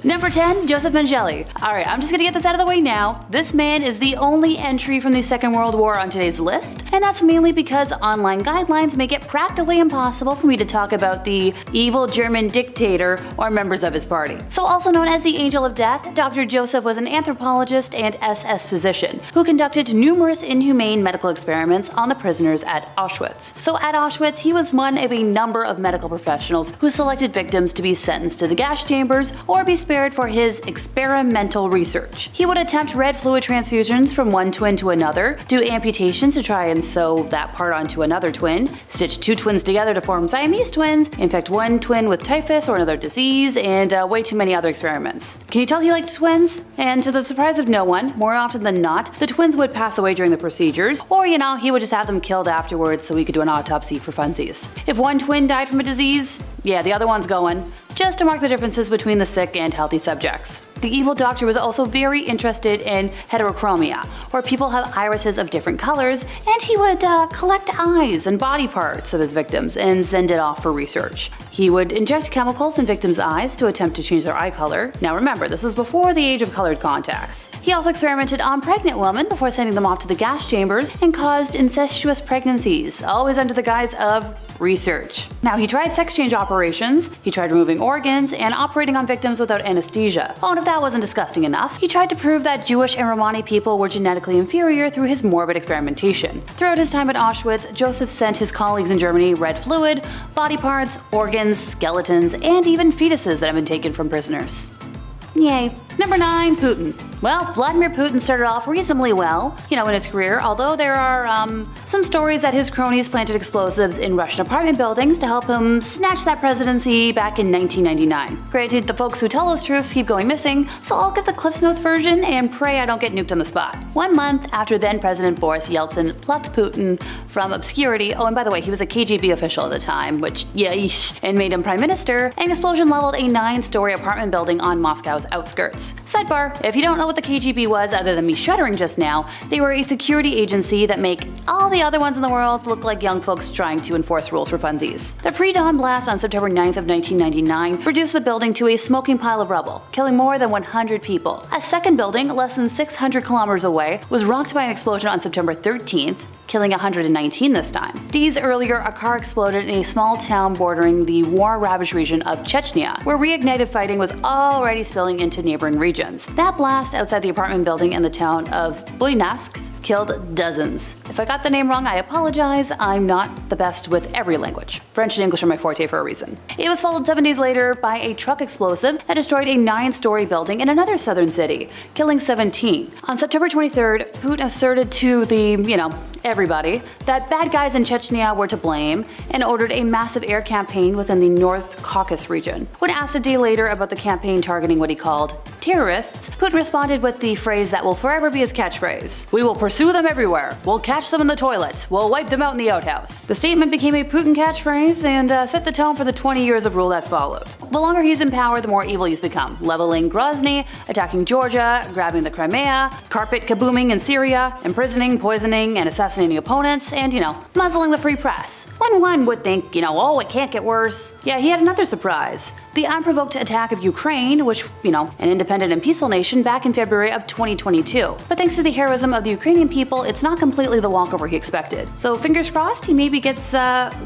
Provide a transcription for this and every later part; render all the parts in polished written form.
Number 10, Joseph Mengele. Alright, I'm just gonna get this out of the way now. This man is the only entry from the Second World War on today's list, and that's mainly because online guidelines make it practically impossible for me to talk about the evil German dictator or members of his party. So also known as the Angel of Death, Dr. Joseph was an anthropologist and SS physician who conducted numerous inhumane medical experiments on the prisoners at Auschwitz. So at Auschwitz, he was one of a number of medical professionals who selected victims to be sentenced to the gas chambers or be spared for his experimental research. He would attempt red fluid transfusions from one twin to another, do amputations to try and sew that part onto another twin, stitch two twins together to form Siamese twins, infect one twin with typhus or another disease, and way too many other experiments. Can you tell he liked twins? And to the surprise of no one, more often than not, the twins would pass away during the procedures, or he would just have them killed afterwards so he could do an autopsy for funsies. If one twin died from a disease, yeah, the other one's going, just to mark the differences between the sick and healthy subjects. The evil doctor was also very interested in heterochromia, where people have irises of different colors, and he would collect eyes and body parts of his victims and send it off for research. He would inject chemicals in victims' eyes to attempt to change their eye color. Now remember, this was before the age of colored contacts. He also experimented on pregnant women before sending them off to the gas chambers and caused incestuous pregnancies, always under the guise of research. Now he tried sex change operations, he tried removing organs, and operating on victims without anesthesia. Oh, and if that wasn't disgusting enough, he tried to prove that Jewish and Romani people were genetically inferior through his morbid experimentation. Throughout his time at Auschwitz, Joseph sent his colleagues in Germany red fluid, body parts, organs, skeletons, and even fetuses that have been taken from prisoners. Yay. Number 9, Putin. Well, Vladimir Putin started off reasonably well, in his career, although there are some stories that his cronies planted explosives in Russian apartment buildings to help him snatch that presidency back in 1999. Granted, the folks who tell those truths keep going missing, so I'll give the Cliff's Notes version and pray I don't get nuked on the spot. 1 month after then-President Boris Yeltsin plucked Putin from obscurity, oh, and by the way, he was a KGB official at the time, which, yeesh, and made him prime minister, an explosion leveled a 9-story apartment building on Moscow's outskirts. Sidebar, if you don't know what the KGB was other than me shuddering just now, they were a security agency that make all the other ones in the world look like young folks trying to enforce rules for funsies. The pre-dawn blast on September 9th of 1999 reduced the building to a smoking pile of rubble, killing more than 100 people. A second building, less than 600 kilometers away, was rocked by an explosion on September 13th, killing 119 this time. Days earlier, a car exploded in a small town bordering the war-ravaged region of Chechnya, where reignited fighting was already spilling into neighboring regions. That blast outside the apartment building in the town of Buyansk killed dozens. If I got the name wrong, I apologize. I'm not the best with every language. French and English are my forte for a reason. It was followed 7 days later by a truck explosive that destroyed a 9-story building in another southern city, killing 17. On September 23rd, Putin asserted to the, everybody, that bad guys in Chechnya were to blame and ordered a massive air campaign within the North Caucasus region. When asked a day later about the campaign targeting what he called terrorists, Putin responded with the phrase that will forever be his catchphrase: "We will pursue them everywhere. We'll catch them in the toilet. We'll wipe them out in the outhouse." The statement became a Putin catchphrase and set the tone for the 20 years of rule that followed. The longer he's in power, the more evil he's become, leveling Grozny, attacking Georgia, grabbing the Crimea, carpet kabooming in Syria, imprisoning, poisoning, and assassinating opponents, and, muzzling the free press. When one would think, oh, it can't get worse, yeah, he had another surprise. The unprovoked attack of Ukraine, which, an independent and peaceful nation, back in February of 2022. But thanks to the heroism of the Ukrainian people, it's not completely the walkover he expected. So fingers crossed he maybe gets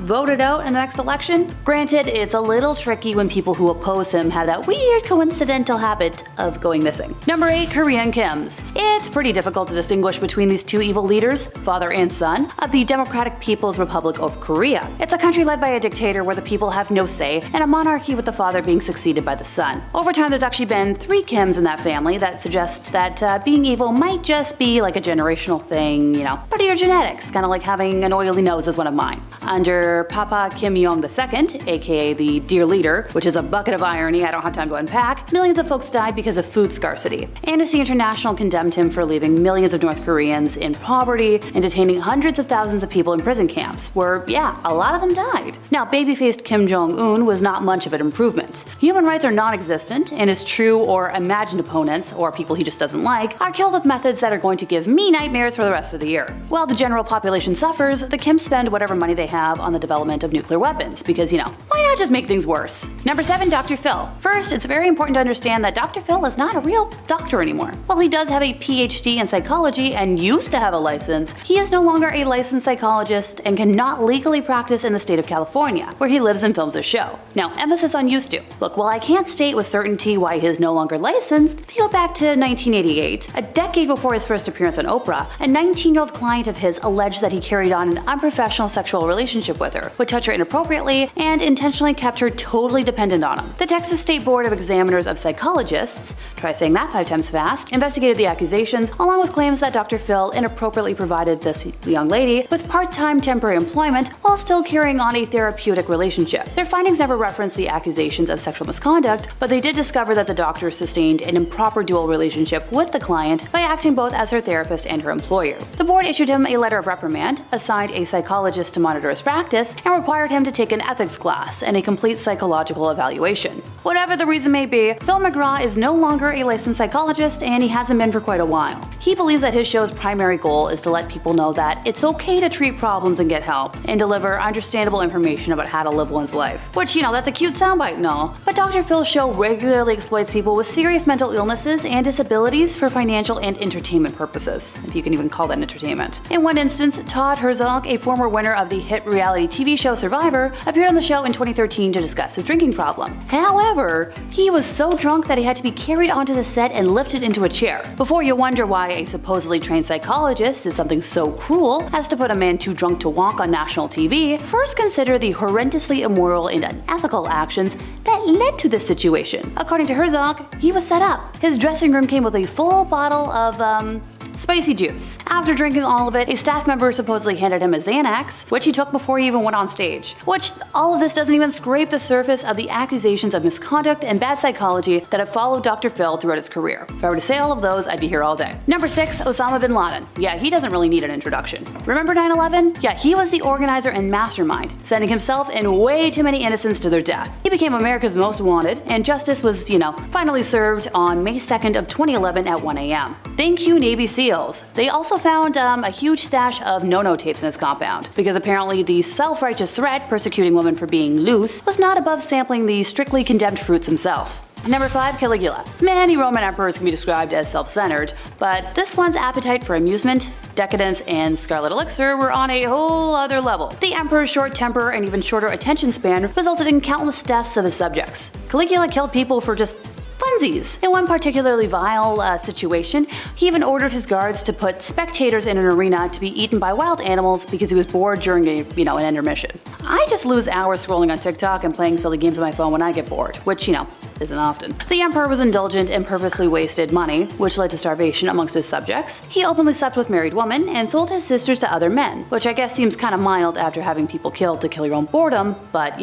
voted out in the next election. Granted, it's a little tricky when people who oppose him have that weird coincidental habit of going missing. Number 8, Korean Kims. It's pretty difficult to distinguish between these two evil leaders, father and son, of the Democratic People's Republic of Korea. It's a country led by a dictator where the people have no say, and a monarchy with the father being succeeded by the son. Over time, there's actually been 3 Kims in that family that suggests that being evil might just be like a generational thing, part of your genetics, kind of like having an oily nose is one of mine. Under Papa Kim Jong II, aka the Dear Leader, which is a bucket of irony I don't have time to unpack, millions of folks died because of food scarcity. Amnesty International condemned him for leaving millions of North Koreans in poverty and detaining hundreds of thousands of people in prison camps, where, yeah, a lot of them died. Now, baby-faced Kim Jong-un was not much of an improvement. movement. Human rights are non-existent, and his true or imagined opponents, or people he just doesn't like, are killed with methods that are going to give me nightmares for the rest of the year. While the general population suffers, the Kims spend whatever money they have on the development of nuclear weapons, because, why not just make things worse? Number 7. Dr. Phil. First, it's very important to understand that Dr. Phil is not a real doctor anymore. While he does have a PhD in psychology and used to have a license, he is no longer a licensed psychologist and cannot legally practice in the state of California, where he lives and films his show. Now, emphasis on used to. Look, while I can't state with certainty why he is no longer licensed, if you go back to 1988, a decade before his first appearance on Oprah, a 19-year-old client of his alleged that he carried on an unprofessional sexual relationship with her, would touch her inappropriately, and intentionally kept her totally dependent on him. The Texas State Board of Examiners of Psychologists, try saying that 5 times fast, investigated the accusations, along with claims that Dr. Phil inappropriately provided this young lady with part-time temporary employment while still carrying on a therapeutic relationship. Their findings never referenced the accusations of sexual misconduct, but they did discover that the doctor sustained an improper dual relationship with the client by acting both as her therapist and her employer. The board issued him a letter of reprimand, assigned a psychologist to monitor his practice, and required him to take an ethics class and a complete psychological evaluation. Whatever the reason may be, Phil McGraw is no longer a licensed psychologist, and he hasn't been for quite a while. He believes that his show's primary goal is to let people know that it's okay to treat problems and get help, and deliver understandable information about how to live one's life. Which, that's a cute soundbite and all, but Dr. Phil's show regularly exploits people with serious mental illnesses and disabilities for financial and entertainment purposes, if you can even call that entertainment. In one instance, Todd Herzog, a former winner of the hit reality TV show Survivor, appeared on the show in 2013 to discuss his drinking problem. However, he was so drunk that he had to be carried onto the set and lifted into a chair. Before you wonder why a supposedly trained psychologist is something so cruel as to put a man too drunk to walk on national TV, first consider the horrendously immoral and unethical actions that led to this situation. According to Herzog, he was set up. His dressing room came with a full bottle of, spicy juice. After drinking all of it, a staff member supposedly handed him a Xanax, which he took before he even went on stage. Which, all of this doesn't even scrape the surface of the accusations of misconduct and bad psychology that have followed Dr. Phil throughout his career. If I were to say all of those, I'd be here all day. Number 6. Osama Bin Laden. Yeah, he doesn't really need an introduction. Remember 9/11? Yeah, he was the organizer and mastermind, sending himself and way too many innocents to their death. He became America's most wanted, and justice was, finally served on May 2nd of 2011 at 1 a.m. Thank you, Navy SEALs. They also found a huge stash of no-no tapes in his compound, because apparently the self-righteous threat persecuting women for being loose was not above sampling the strictly condemned fruits himself. Number 5. Caligula. Many Roman emperors can be described as self-centered, but this one's appetite for amusement, decadence, and scarlet elixir were on a whole other level. The emperor's short temper and even shorter attention span resulted in countless deaths of his subjects. Caligula killed people for just funsies. In one particularly vile situation, he even ordered his guards to put spectators in an arena to be eaten by wild animals because he was bored during an intermission. I just lose hours scrolling on TikTok and playing silly games on my phone when I get bored, which, isn't often. The emperor was indulgent and purposely wasted money, which led to starvation amongst his subjects. He openly slept with married women and sold his sisters to other men, which I guess seems kind of mild after having people killed to kill your own boredom, but,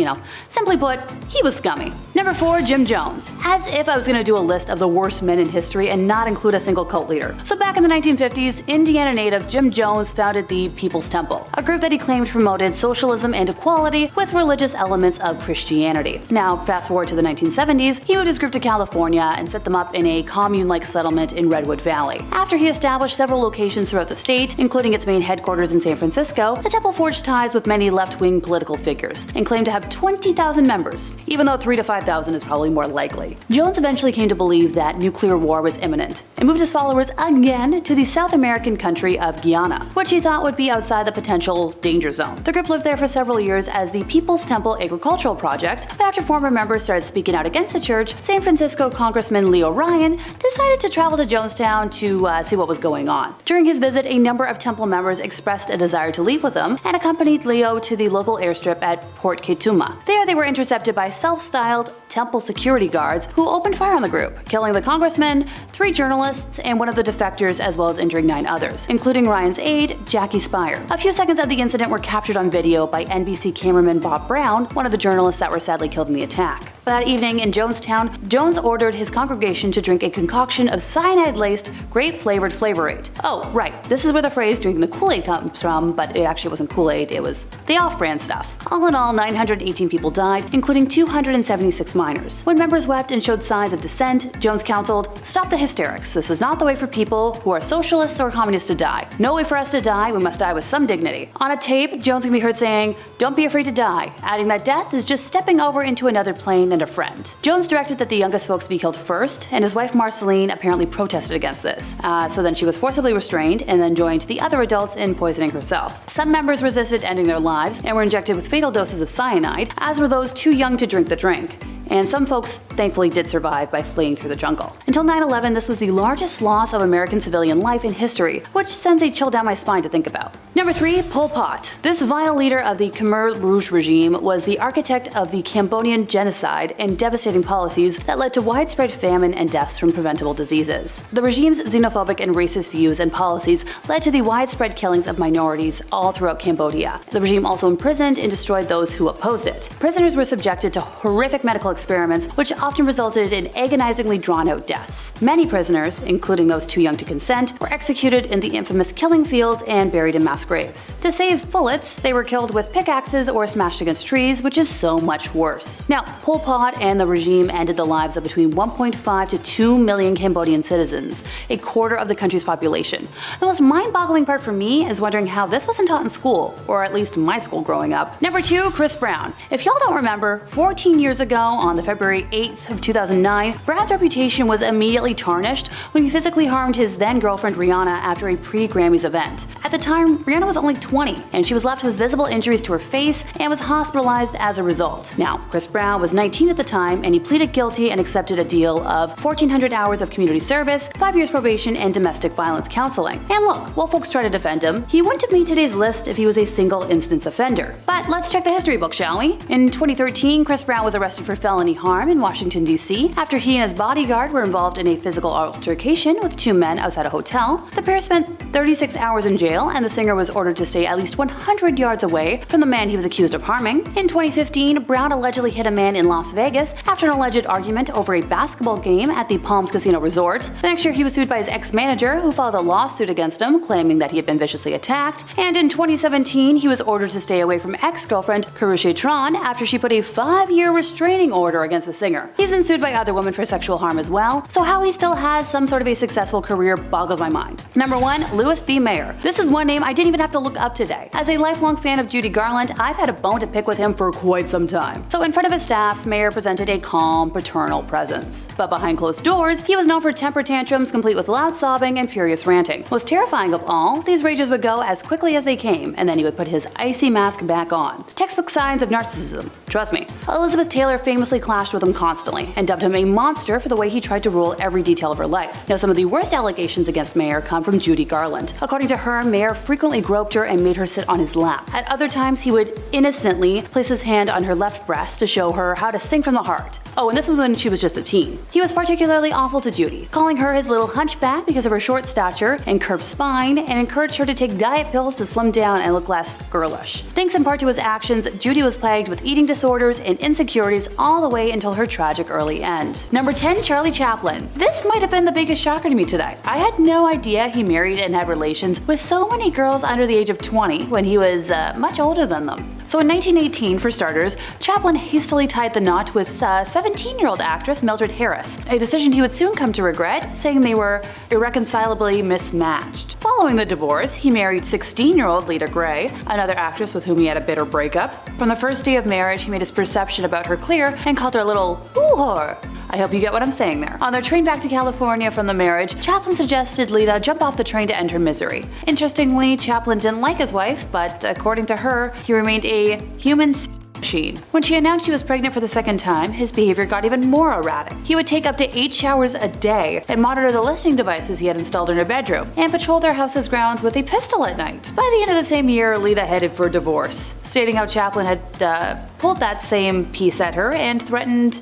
simply put, he was scummy. Number 4. Jim Jones. As if I was gonna do a list of the worst men in history and not include a single cult leader. So back in the 1950s, Indiana native Jim Jones founded the People's Temple, a group that he claimed promoted socialism and equality with religious elements of Christianity. Now, fast forward to the 1970s, he moved his group to California and set them up in a commune-like settlement in Redwood Valley. After he established several locations throughout the state, including its main headquarters in San Francisco, the temple forged ties with many left-wing political figures and claimed to have 20,000 members, even though 3,000 to 5,000 is probably more likely. Jones eventually came to believe that nuclear war was imminent and moved his followers again to the South American country of Guyana, which he thought would be outside the potential danger zone. The group lived there for several years as the People's Temple Agricultural Project, but after former members started speaking out against the church, San Francisco Congressman Leo Ryan decided to travel to Jonestown to see what was going on. During his visit, a number of temple members expressed a desire to leave with him and accompanied Leo to the local airstrip at Port Ketuma. There they were intercepted by self-styled temple security guards who opened fire on the group, killing the congressman, 3 journalists, and one of the defectors, as well as injuring 9 others, including Ryan's aide, Jackie Spire. A few seconds of the incident were captured on video by NBC cameraman Bob Brown, one of the journalists that were sadly killed in the attack. That evening in Jonestown, Jones ordered his congregation to drink a concoction of cyanide-laced, grape-flavored Flavor-Aid. Oh, right, this is where the phrase drinking the Kool-Aid comes from, but it actually wasn't Kool-Aid, it was the off-brand stuff. All in all, 918 people died, including 276 minors. When members wept and showed signs of dissent, Jones counseled, "Stop the hysterics. This is not the way for people who are socialists or communists to die. No way for us to die, we must die with some dignity." On a tape, Jones can be heard saying, "Don't be afraid to die," adding that death is just stepping over into another plane and a friend. Jones directed that the youngest folks be killed first, and his wife Marceline apparently protested against this. So then she was forcibly restrained and then joined the other adults in poisoning herself. Some members resisted ending their lives and were injected with fatal doses of cyanide, as were those too young to drink the drink. And some folks thankfully did survive by fleeing through the jungle. Until 9/11, this was the largest loss of American civilian life in history, which sends a chill down my spine to think about. Number 3, Pol Pot. This vile leader of the Khmer Rouge regime was the architect of the Cambodian genocide and devastating policies that led to widespread famine and deaths from preventable diseases. The regime's xenophobic and racist views and policies led to the widespread killings of minorities all throughout Cambodia. The regime also imprisoned and destroyed those who opposed it. Prisoners were subjected to horrific medical experiments, which often resulted in agonizingly drawn-out deaths. Many prisoners, including those too young to consent, were executed in the infamous killing fields and buried in mass graves. To save bullets, they were killed with pickaxes or smashed against trees, which is so much worse. Now, Pol Pot and the regime ended the lives of between 1.5 to 2 million Cambodian citizens, a quarter of the country's population. The most mind-boggling part for me is wondering how this wasn't taught in school, or at least my school growing up. Number 2, Chris Brown. If y'all don't remember, 14 years ago, on the February 8th of 2009, Brad's reputation was immediately tarnished when he physically harmed his then-girlfriend Rihanna after a pre-Grammys event. At the time, Rihanna was only 20, and she was left with visible injuries to her face and was hospitalized as a result. Now, Chris Brown was 19 at the time, and he pleaded guilty and accepted a deal of 1,400 hours of community service, 5 years probation, and domestic violence counseling. And look, while folks try to defend him, he wouldn't have made today's list if he was a single-instance offender. But let's check the history book, shall we? In 2013, Chris Brown was arrested for felony harm in Washington, D.C. after he and his bodyguard were involved in a physical altercation with 2 men outside a hotel. The pair spent 36 hours in jail, and the singer was ordered to stay at least 100 yards away from the man he was accused of harming. In 2015, Brown allegedly hit a man in Las Vegas after an alleged argument over a basketball game at the Palms Casino Resort. The next year, he was sued by his ex-manager, who filed a lawsuit against him, claiming that he had been viciously attacked. And in 2017, he was ordered to stay away from ex-girlfriend Karusha Tron after she put a 5-year restraining order against the singer. He's been sued by other women for sexual harm as well, so how he still has some sort of a successful career boggles my mind. Number 1, Liss B Mayor. This is one name I didn't even have to look up today. As a lifelong fan of Judy Garland, I've had a bone to pick with him for quite some time. So in front of his staff, Mayor presented a calm, paternal presence. But behind closed doors, he was known for temper tantrums complete with loud sobbing and furious ranting. Most terrifying of all, these rages would go as quickly as they came, and then he would put his icy mask back on. Textbook signs of narcissism. Trust me. Elizabeth Taylor famously clashed with him constantly and dubbed him a monster for the way he tried to rule every detail of her life. Now, some of the worst allegations against Mayor come from Judy Garland. According to her, Mayor frequently groped her and made her sit on his lap. At other times, he would innocently place his hand on her left breast to show her how to sing from the heart. Oh, and this was when she was just a teen. He was particularly awful to Judy, calling her his little hunchback because of her short stature and curved spine, and encouraged her to take diet pills to slim down and look less girlish. Thanks in part to his actions, Judy was plagued with eating disorders and insecurities all the way until her tragic early end. Number 10, Charlie Chaplain. This might have been the biggest shocker to me today. I had no idea he married and had relations with so many girls under the age of 20 when he was much older than them. So in 1918, for starters, Chaplain hastily tied the knot with 17-year-old actress Mildred Harris, a decision he would soon come to regret, saying they were irreconcilably mismatched. Following the divorce, he married 16-year-old Lita Gray, another actress with whom he had a bitter breakup. From the first day of marriage, he made his perception about her clear and called her a little whore. I hope you get what I'm saying there. On their train back to California from the marriage, Chaplain suggested Lita jump off the train to end her misery. Interestingly, Chaplain didn't like his wife, but according to her, he remained a human machine. When she announced she was pregnant for the second time, his behavior got even more erratic. He would take up to 8 showers a day and monitor the listening devices he had installed in her bedroom, and patrol their house's grounds with a pistol at night. By the end of the same year, Lita headed for divorce, stating how Chaplain had pulled that same piece at her and threatened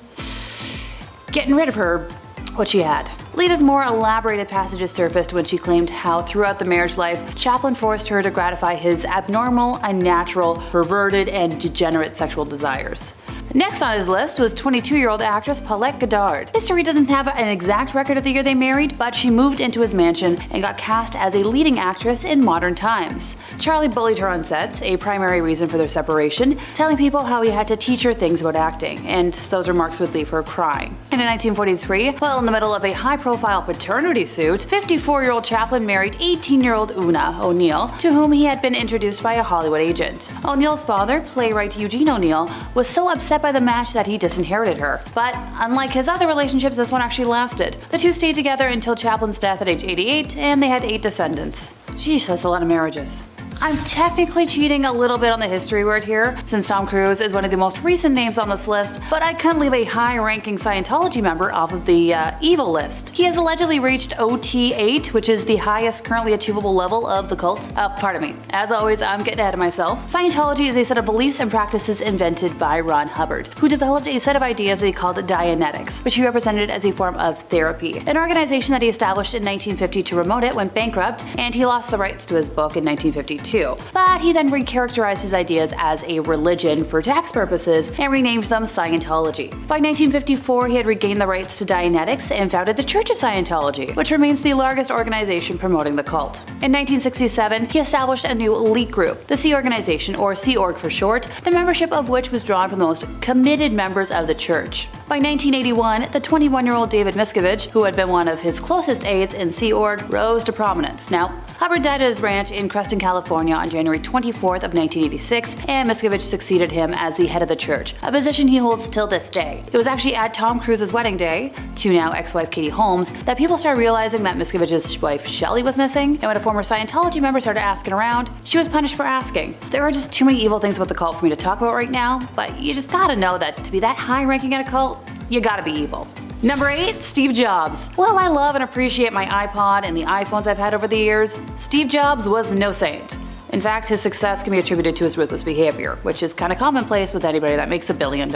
getting rid of her, what she had. Lita's more elaborated passages surfaced when she claimed how throughout the marriage life, Chaplain forced her to gratify his abnormal, unnatural, perverted, and degenerate sexual desires. Next on his list was 22-year-old actress Paulette Goddard. History doesn't have an exact record of the year they married, but she moved into his mansion and got cast as a leading actress in modern times. Charlie bullied her on sets, a primary reason for their separation, telling people how he had to teach her things about acting, and those remarks would leave her crying. And in 1943, while in the middle of a high-profile paternity suit, 54-year-old Chaplain married 18-year-old Una O'Neill, to whom he had been introduced by a Hollywood agent. O'Neill's father, playwright Eugene O'Neill, was so upset by the match that he disinherited her. But unlike his other relationships, this one actually lasted. The two stayed together until Chaplin's death at age 88, and they had 8 descendants. Sheesh, that's a lot of marriages. I'm technically cheating a little bit on the history word here, since Tom Cruise is one of the most recent names on this list, but I couldn't leave a high-ranking Scientology member off of the evil list. He has allegedly reached OT8, which is the highest currently achievable level of the cult. Pardon me. As always, I'm getting ahead of myself. Scientology is a set of beliefs and practices invented by Ron Hubbard, who developed a set of ideas that he called Dianetics, which he represented as a form of therapy. An organization that he established in 1950 to promote it went bankrupt, and he lost the rights to his book in 1952. But he then recharacterized his ideas as a religion for tax purposes and renamed them Scientology. By 1954, he had regained the rights to Dianetics and founded the Church of Scientology, which remains the largest organization promoting the cult. In 1967, he established a new elite group, the Sea Organization, or Sea Org for short, the membership of which was drawn from the most committed members of the church. By 1981, the 21-year-old David Miscavige, who had been one of his closest aides in Sea Org, rose to prominence. Now, Hubbard died at his ranch in Creston, California on January 24th of 1986, and Miscavige succeeded him as the head of the church, a position he holds till this day. It was actually at Tom Cruise's wedding day, to now ex-wife Katie Holmes, that people started realizing that Miscavige's wife Shelley was missing, and when a former Scientology member started asking around, she was punished for asking. There are just too many evil things about the cult for me to talk about right now, but you just gotta know that to be that high-ranking in a cult, you gotta be evil. Number 8, Steve Jobs. While I love and appreciate my iPod and the iPhones I've had over the years, Steve Jobs was no saint. In fact, his success can be attributed to his ruthless behavior, which is kind of commonplace with anybody that makes $1 billion.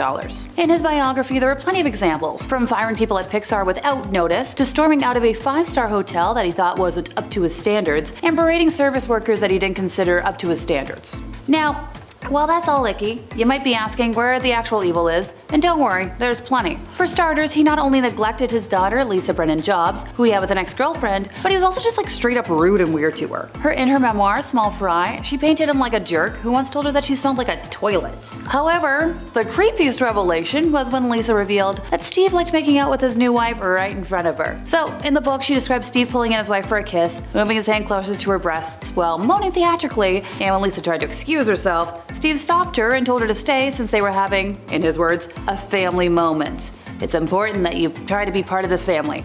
In his biography, there are plenty of examples, from firing people at Pixar without notice, to storming out of a 5-star hotel that he thought wasn't up to his standards, and berating service workers that he didn't consider up to his standards. Now, while that's all icky, you might be asking where the actual evil is, and don't worry, there's plenty. For starters, he not only neglected his daughter, Lisa Brennan Jobs, who he had with an ex-girlfriend, but he was also just straight up rude and weird to her. In her memoir, Small Fry, she painted him like a jerk who once told her that she smelled like a toilet. However, the creepiest revelation was when Lisa revealed that Steve liked making out with his new wife right in front of her. So, in the book, she describes Steve pulling in his wife for a kiss, moving his hand closer to her breasts while moaning theatrically, and when Lisa tried to excuse herself, Steve stopped her and told her to stay since they were having, in his words, a family moment. It's important that you try to be part of this family.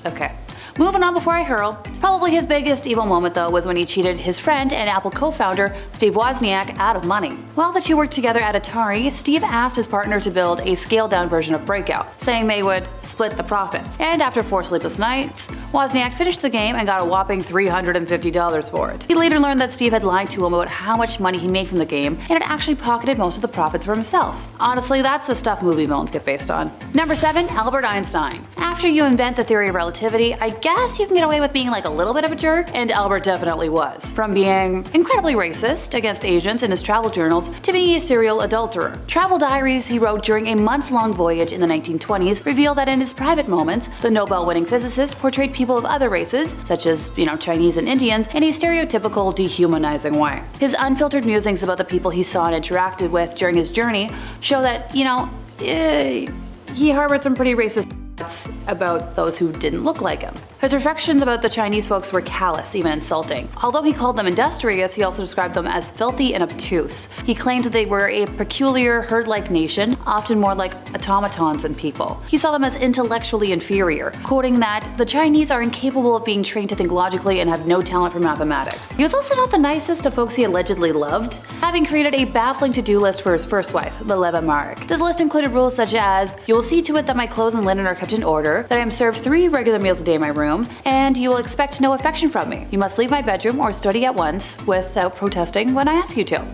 Okay. Moving on before I hurl, probably his biggest evil moment though was when he cheated his friend and Apple co-founder Steve Wozniak out of money. While the two worked together at Atari, Steve asked his partner to build a scaled-down version of Breakout, saying they would split the profits. And after 4 sleepless nights, Wozniak finished the game and got a whopping $350 for it. He later learned that Steve had lied to him about how much money he made from the game and had actually pocketed most of the profits for himself. Honestly, that's the stuff movie villains get based on. Number 7, Albert Einstein. After you invent the theory of relativity, I guess you can get away with being a little bit of a jerk, and Albert definitely was. From being incredibly racist against Asians in his travel journals to being a serial adulterer. Travel diaries he wrote during a months-long voyage in the 1920s reveal that in his private moments, the Nobel-winning physicist portrayed people of other races, such as, Chinese and Indians, in a stereotypical, dehumanizing way. His unfiltered musings about the people he saw and interacted with during his journey show that, he harbored some pretty racist about those who didn't look like him. His reflections about the Chinese folks were callous, even insulting. Although he called them industrious, he also described them as filthy and obtuse. He claimed they were a peculiar herd-like nation, often more like automatons than people. He saw them as intellectually inferior, quoting that the Chinese are incapable of being trained to think logically and have no talent for mathematics. He was also not the nicest of folks he allegedly loved, having created a baffling to-do list for his first wife, Mileva Maric. This list included rules such as, you will see to it that my clothes and linen are kept in order, that I am served 3 regular meals a day in my room, and you will expect no affection from me. You must leave my bedroom or study at once without protesting when I ask you to.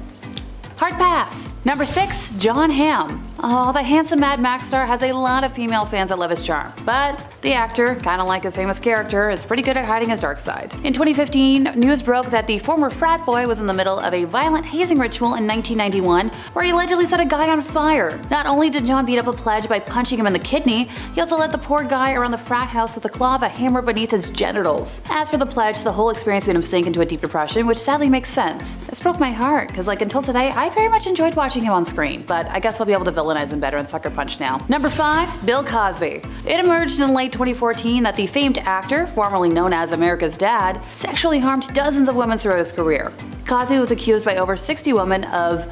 Hard pass. Number 6, John Hamm. Oh, the handsome Mad Max star has a lot of female fans that love his charm, but the actor, kinda like his famous character, is pretty good at hiding his dark side. In 2015, news broke that the former frat boy was in the middle of a violent hazing ritual in 1991 where he allegedly set a guy on fire. Not only did John beat up a pledge by punching him in the kidney, he also led the poor guy around the frat house with the claw of a hammer beneath his genitals. As for the pledge, the whole experience made him sink into a deep depression, which sadly makes sense. This broke my heart, because until today, I very much enjoyed watching him on screen, but I guess I'll be able to villainize him better in Sucker Punch now. Number 5. Bill Cosby. It emerged in late 2014 that the famed actor, formerly known as America's Dad, sexually harmed dozens of women throughout his career. Cosby was accused by over 60 women of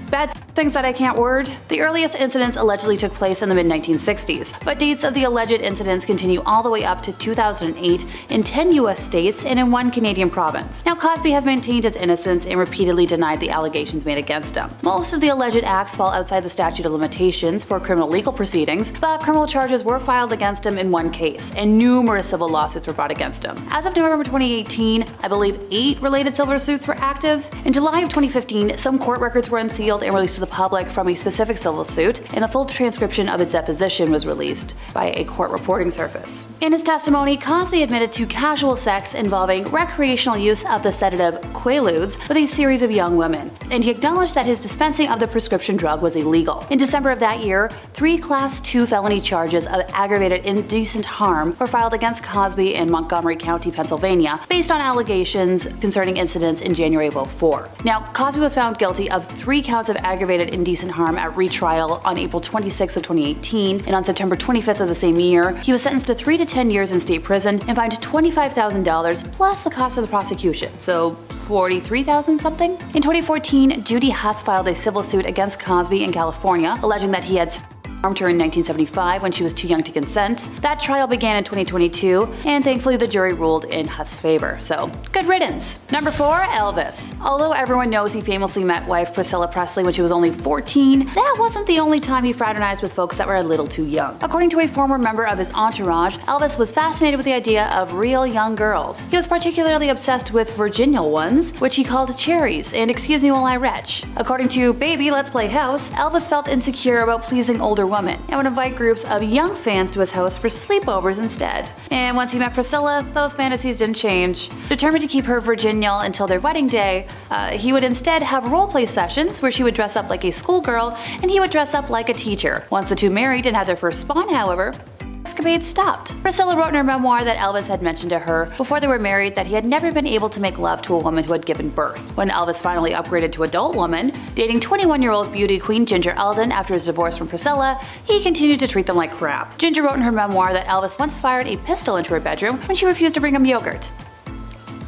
bad things that I can't word. The earliest incidents allegedly took place in the mid-1960s, but dates of the alleged incidents continue all the way up to 2008 in 10 US states and in 1 Canadian province. Now, Cosby has maintained his innocence and repeatedly denied the allegations made against him. Most of the alleged acts fall outside the statute of limitations for criminal legal proceedings, but criminal charges were filed against him in 1 case, and numerous civil lawsuits were brought against him. As of November 2018, I believe 8 related civil suits were active. In July of 2015, some court records were unsealed and released to the public from a specific civil suit, and a full transcription of its deposition was released by a court reporting service. In his testimony, Cosby admitted to casual sex involving recreational use of the sedative Quaaludes with a series of young women, and he acknowledged that his dispensing of the prescription drug was illegal. In December of that year, 3 Class 2 felony charges of aggravated indecent harm were filed against Cosby in Montgomery County, Pennsylvania, based on allegations concerning incidents in January of 2004. Now, Cosby was found guilty of 3 counts of aggravated indecent harm at retrial on April 26 of 2018, and on September 25th of the same year, he was sentenced to 3 to 10 years in state prison and fined $25,000 plus the cost of the prosecution, so $43,000 something? In 2014, Judy Huth filed a civil suit against Cosby in California, alleging that he had harmed her in 1975 when she was too young to consent. That trial began in 2022, and thankfully the jury ruled in Huth's favor, so good riddance. Number 4. Elvis. Although everyone knows he famously met wife Priscilla Presley when she was only 14, that wasn't the only time he fraternized with folks that were a little too young. According to a former member of his entourage, Elvis was fascinated with the idea of real young girls. He was particularly obsessed with virginal ones, which he called cherries, and excuse me while I retch. According to Baby Let's Play House, Elvis felt insecure about pleasing older women and would invite groups of young fans to his house for sleepovers instead. And once he met Priscilla, those fantasies didn't change. Determined to keep her virginal until their wedding day, he would instead have roleplay sessions where she would dress up like a schoolgirl and he would dress up like a teacher. Once the two married and had their first spawn, however, escapade stopped. Priscilla wrote in her memoir that Elvis had mentioned to her before they were married that he had never been able to make love to a woman who had given birth. When Elvis finally upgraded to adult woman, dating 21-year-old beauty queen Ginger Alden after his divorce from Priscilla, he continued to treat them like crap. Ginger wrote in her memoir that Elvis once fired a pistol into her bedroom when she refused to bring him yogurt.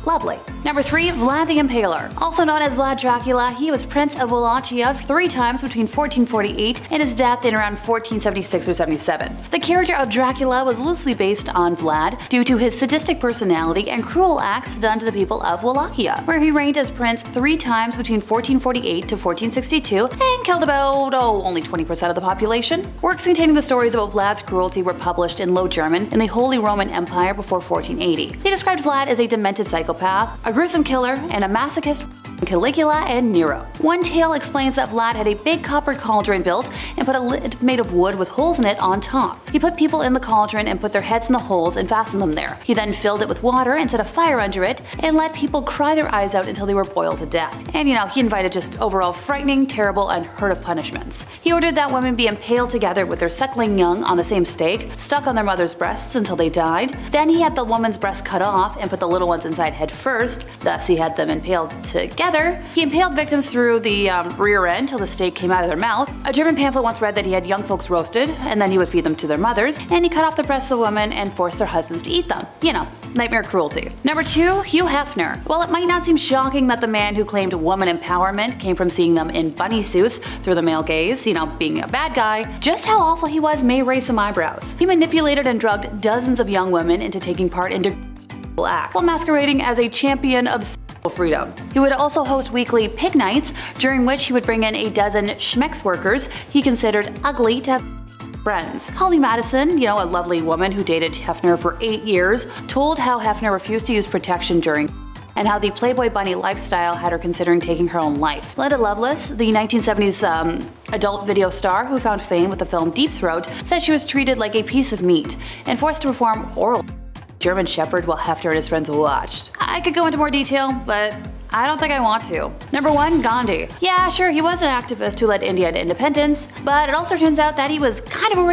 Lovely. Number 3. Vlad the Impaler. Also known as Vlad Dracula, he was Prince of Wallachia 3 times between 1448 and his death in around 1476 or 77. The character of Dracula was loosely based on Vlad due to his sadistic personality and cruel acts done to the people of Wallachia, where he reigned as prince 3 times between 1448 to 1462 and killed about, only 20% of the population. Works containing the stories about Vlad's cruelty were published in Low German in the Holy Roman Empire before 1480. They described Vlad as a demented psychopath, a gruesome killer, and a masochist Caligula and Nero. One tale explains that Vlad had a big copper cauldron built and put a lid made of wood with holes in it on top. He put people in the cauldron and put their heads in the holes and fastened them there. He then filled it with water and set a fire under it and let people cry their eyes out until they were boiled to death. And he invited just overall frightening, terrible, unheard of punishments. He ordered that women be impaled together with their suckling young on the same stake, stuck on their mother's breasts until they died. Then he had the woman's breast cut off and put the little ones inside head first, thus he had them impaled together. He impaled victims through the rear end till the stake came out of their mouth. A German pamphlet once read that he had young folks roasted, and then he would feed them to their mothers, and he cut off the breasts of women and forced their husbands to eat them. Nightmare cruelty. Number 2. Hugh Hefner. While it might not seem shocking that the man who claimed woman empowerment came from seeing them in bunny suits through the male gaze, being a bad guy, just how awful he was may raise some eyebrows. He manipulated and drugged dozens of young women into taking part in act while masquerading as a champion of freedom. He would also host weekly pig nights, during which he would bring in a dozen schmex workers he considered ugly to have friends. Holly Madison, a lovely woman who dated Hefner for 8 years, told how Hefner refused to use protection during and how the Playboy bunny lifestyle had her considering taking her own life. Linda Lovelace, the 1970s adult video star who found fame with the film Deep Throat, said she was treated like a piece of meat and forced to perform oral German Shepherd while Hefner and his friends watched. I could go into more detail, but I don't think I want to. Number 1. Gandhi. Yeah, sure, he was an activist who led India to independence, but it also turns out that he was kind of a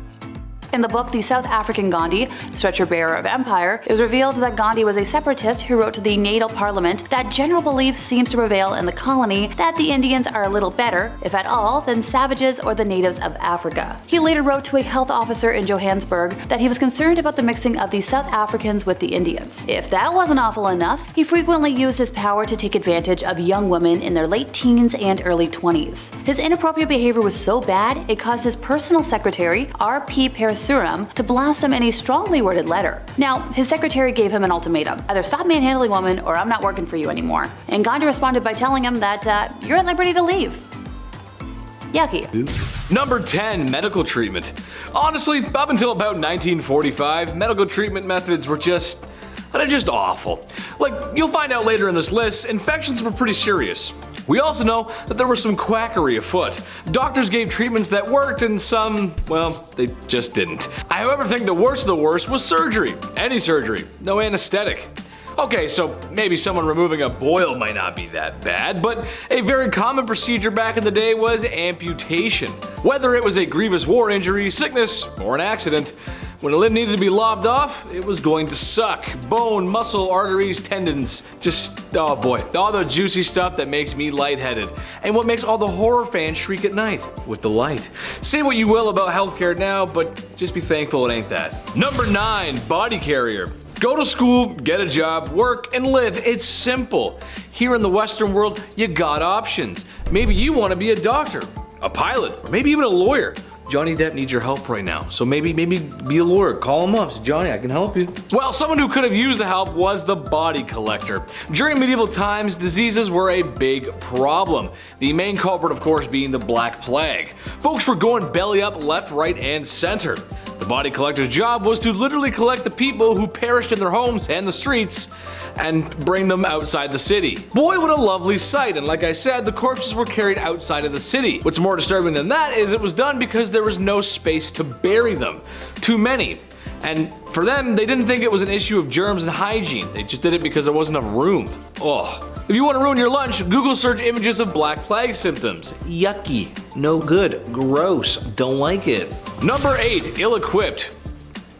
in the book The South African Gandhi, Stretcher Bearer of Empire, it was revealed that Gandhi was a separatist who wrote to the natal parliament that general belief seems to prevail in the colony that the Indians are a little better, if at all, than savages or the natives of Africa. He later wrote to a health officer in Johannesburg that he was concerned about the mixing of the South Africans with the Indians. If that wasn't awful enough, he frequently used his power to take advantage of young women in their late teens and early 20s. His inappropriate behavior was so bad, it caused his personal secretary, R.P. Parasuram, to blast him in a strongly worded letter. Now, his secretary gave him an ultimatum: either stop manhandling women or I'm not working for you anymore. And Gandhi responded by telling him that you're at liberty to leave. Yucky. Number 10. Medical treatment. Honestly, up until about 1945, medical treatment methods were just awful. Like, you'll find out later in this list, infections were pretty serious. We also know that there was some quackery afoot. Doctors gave treatments that worked and some, well, they just didn't. I however think the worst of the worst was surgery. Any surgery. No anesthetic. Okay, so maybe someone removing a boil might not be that bad, but a very common procedure back in the day was amputation. Whether it was a grievous war injury, sickness, or an accident, when a limb needed to be lopped off, it was going to suck. Bone, muscle, arteries, tendons, just, oh boy, all the juicy stuff that makes me lightheaded. And what makes all the horror fans shriek at night, with delight. Say what you will about healthcare now, but just be thankful it ain't that. Number 9, body carrier. Go to school, get a job, work, and live. It's simple. Here in the Western world, you got options. Maybe you want to be a doctor, a pilot, or maybe even a lawyer. Johnny Depp needs your help right now, so maybe be a lawyer. Call him up. Say, Johnny, I can help you. Well, someone who could have used the help was the body collector. During medieval times, diseases were a big problem. The main culprit, of course, being the Black Plague. Folks were going belly up left, right, and center. The body collector's job was to literally collect the people who perished in their homes and the streets and bring them outside the city. Boy, what a lovely sight, and like I said, the corpses were carried outside of the city. What's more disturbing than that is it was done because there was no space to bury them. Too many. And for them, they didn't think it was an issue of germs and hygiene. They just did it because there wasn't enough room. Ugh. If you want to ruin your lunch, Google search images of Black Plague symptoms. Yucky. No good. Gross. Don't like it. Number 8. Ill-equipped.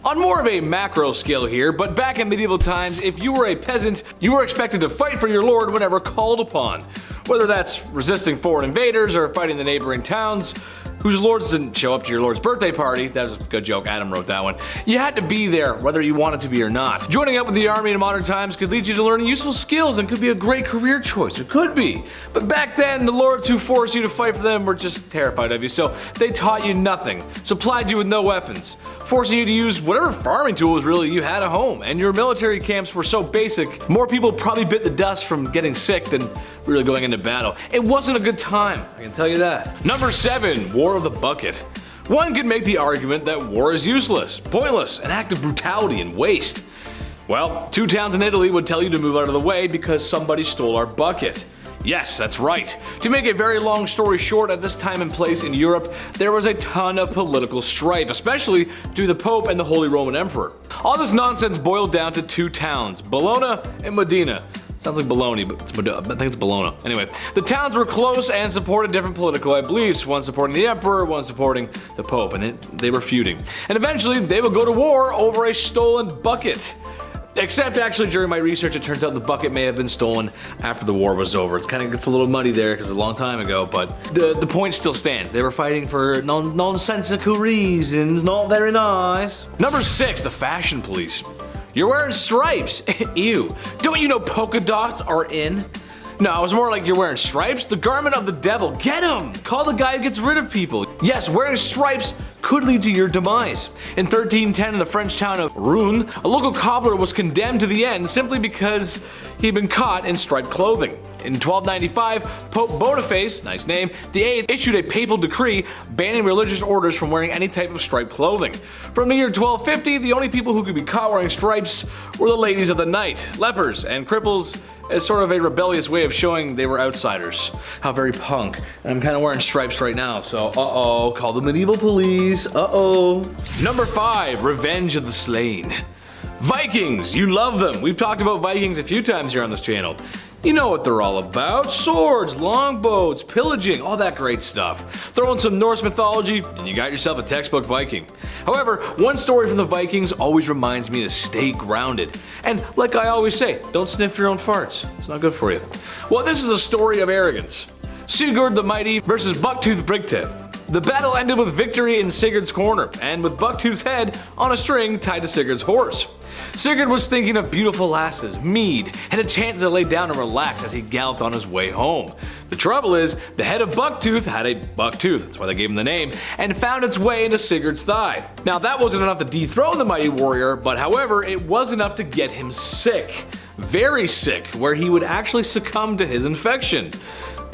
On more of a macro scale here, but back in medieval times, if you were a peasant, you were expected to fight for your lord whenever called upon. Whether that's resisting foreign invaders or fighting the neighboring towns whose lords didn't show up to your lord's birthday party. That was a good joke, Adam wrote that one. You had to be there, whether you wanted to be or not. Joining up with the army in modern times could lead you to learning useful skills and could be a great career choice. It could be. But back then, the lords who forced you to fight for them were just terrified of you, so they taught you nothing, supplied you with no weapons, forcing you to use whatever farming tools really you had at home. And your military camps were so basic, more people probably bit the dust from getting sick than really going into battle. It wasn't a good time, I can tell you that. Number 7, War of the Bucket. One could make the argument that war is useless, pointless, an act of brutality and waste. Well, 2 towns in Italy would tell you to move out of the way because somebody stole our bucket. Yes, that's right. To make a very long story short, at this time and place in Europe, there was a ton of political strife, especially due to the Pope and the Holy Roman Emperor. All this nonsense boiled down to 2 towns, Bologna and Modena. Sounds like baloney, but I think it's Bologna. Anyway, the towns were close and supported different political beliefs, one supporting the emperor, one supporting the Pope, and they were feuding. And eventually, they would go to war over a stolen bucket. Except actually during my research, it turns out the bucket may have been stolen after the war was over. It's kind of gets a little muddy there because it's a long time ago, but the point still stands. They were fighting for nonsensical reasons, not very nice. Number 6, the fashion police. You're wearing stripes. Ew. Don't you know polka dots are in? No, it was more like you're wearing stripes. The garment of the devil. Get him! Call the guy who gets rid of people. Yes, wearing stripes could lead to your demise. In 1310 in the French town of Rouen, a local cobbler was condemned to the end simply because he'd been caught in striped clothing. In 1295, Pope Boniface, nice name, the 8th issued a papal decree banning religious orders from wearing any type of striped clothing. From the year 1250, the only people who could be caught wearing stripes were the ladies of the night, lepers, and cripples, as sort of a rebellious way of showing they were outsiders. How very punk. And I'm kind of wearing stripes right now, so uh-oh, call the medieval police, uh-oh. Number 5, Revenge of the Slain. Vikings, you love them. We've talked about Vikings a few times here on this channel. You know what they're all about. Swords, longbows, pillaging, all that great stuff. Throw in some Norse mythology and you got yourself a textbook Viking. However, one story from the Vikings always reminds me to stay grounded. And like I always say, don't sniff your own farts. It's not good for you. Well, this is a story of arrogance. Sigurd the Mighty versus Bucktooth Brigtip. The battle ended with victory in Sigurd's corner, and with Bucktooth's head on a string tied to Sigurd's horse. Sigurd was thinking of beautiful lasses, mead, and a chance to lay down and relax as he galloped on his way home. The trouble is, the head of Bucktooth had a buck tooth, that's why they gave him the name, and found its way into Sigurd's thigh. Now that wasn't enough to dethrone the mighty warrior, but however, it was enough to get him sick. Very sick, where he would actually succumb to his infection.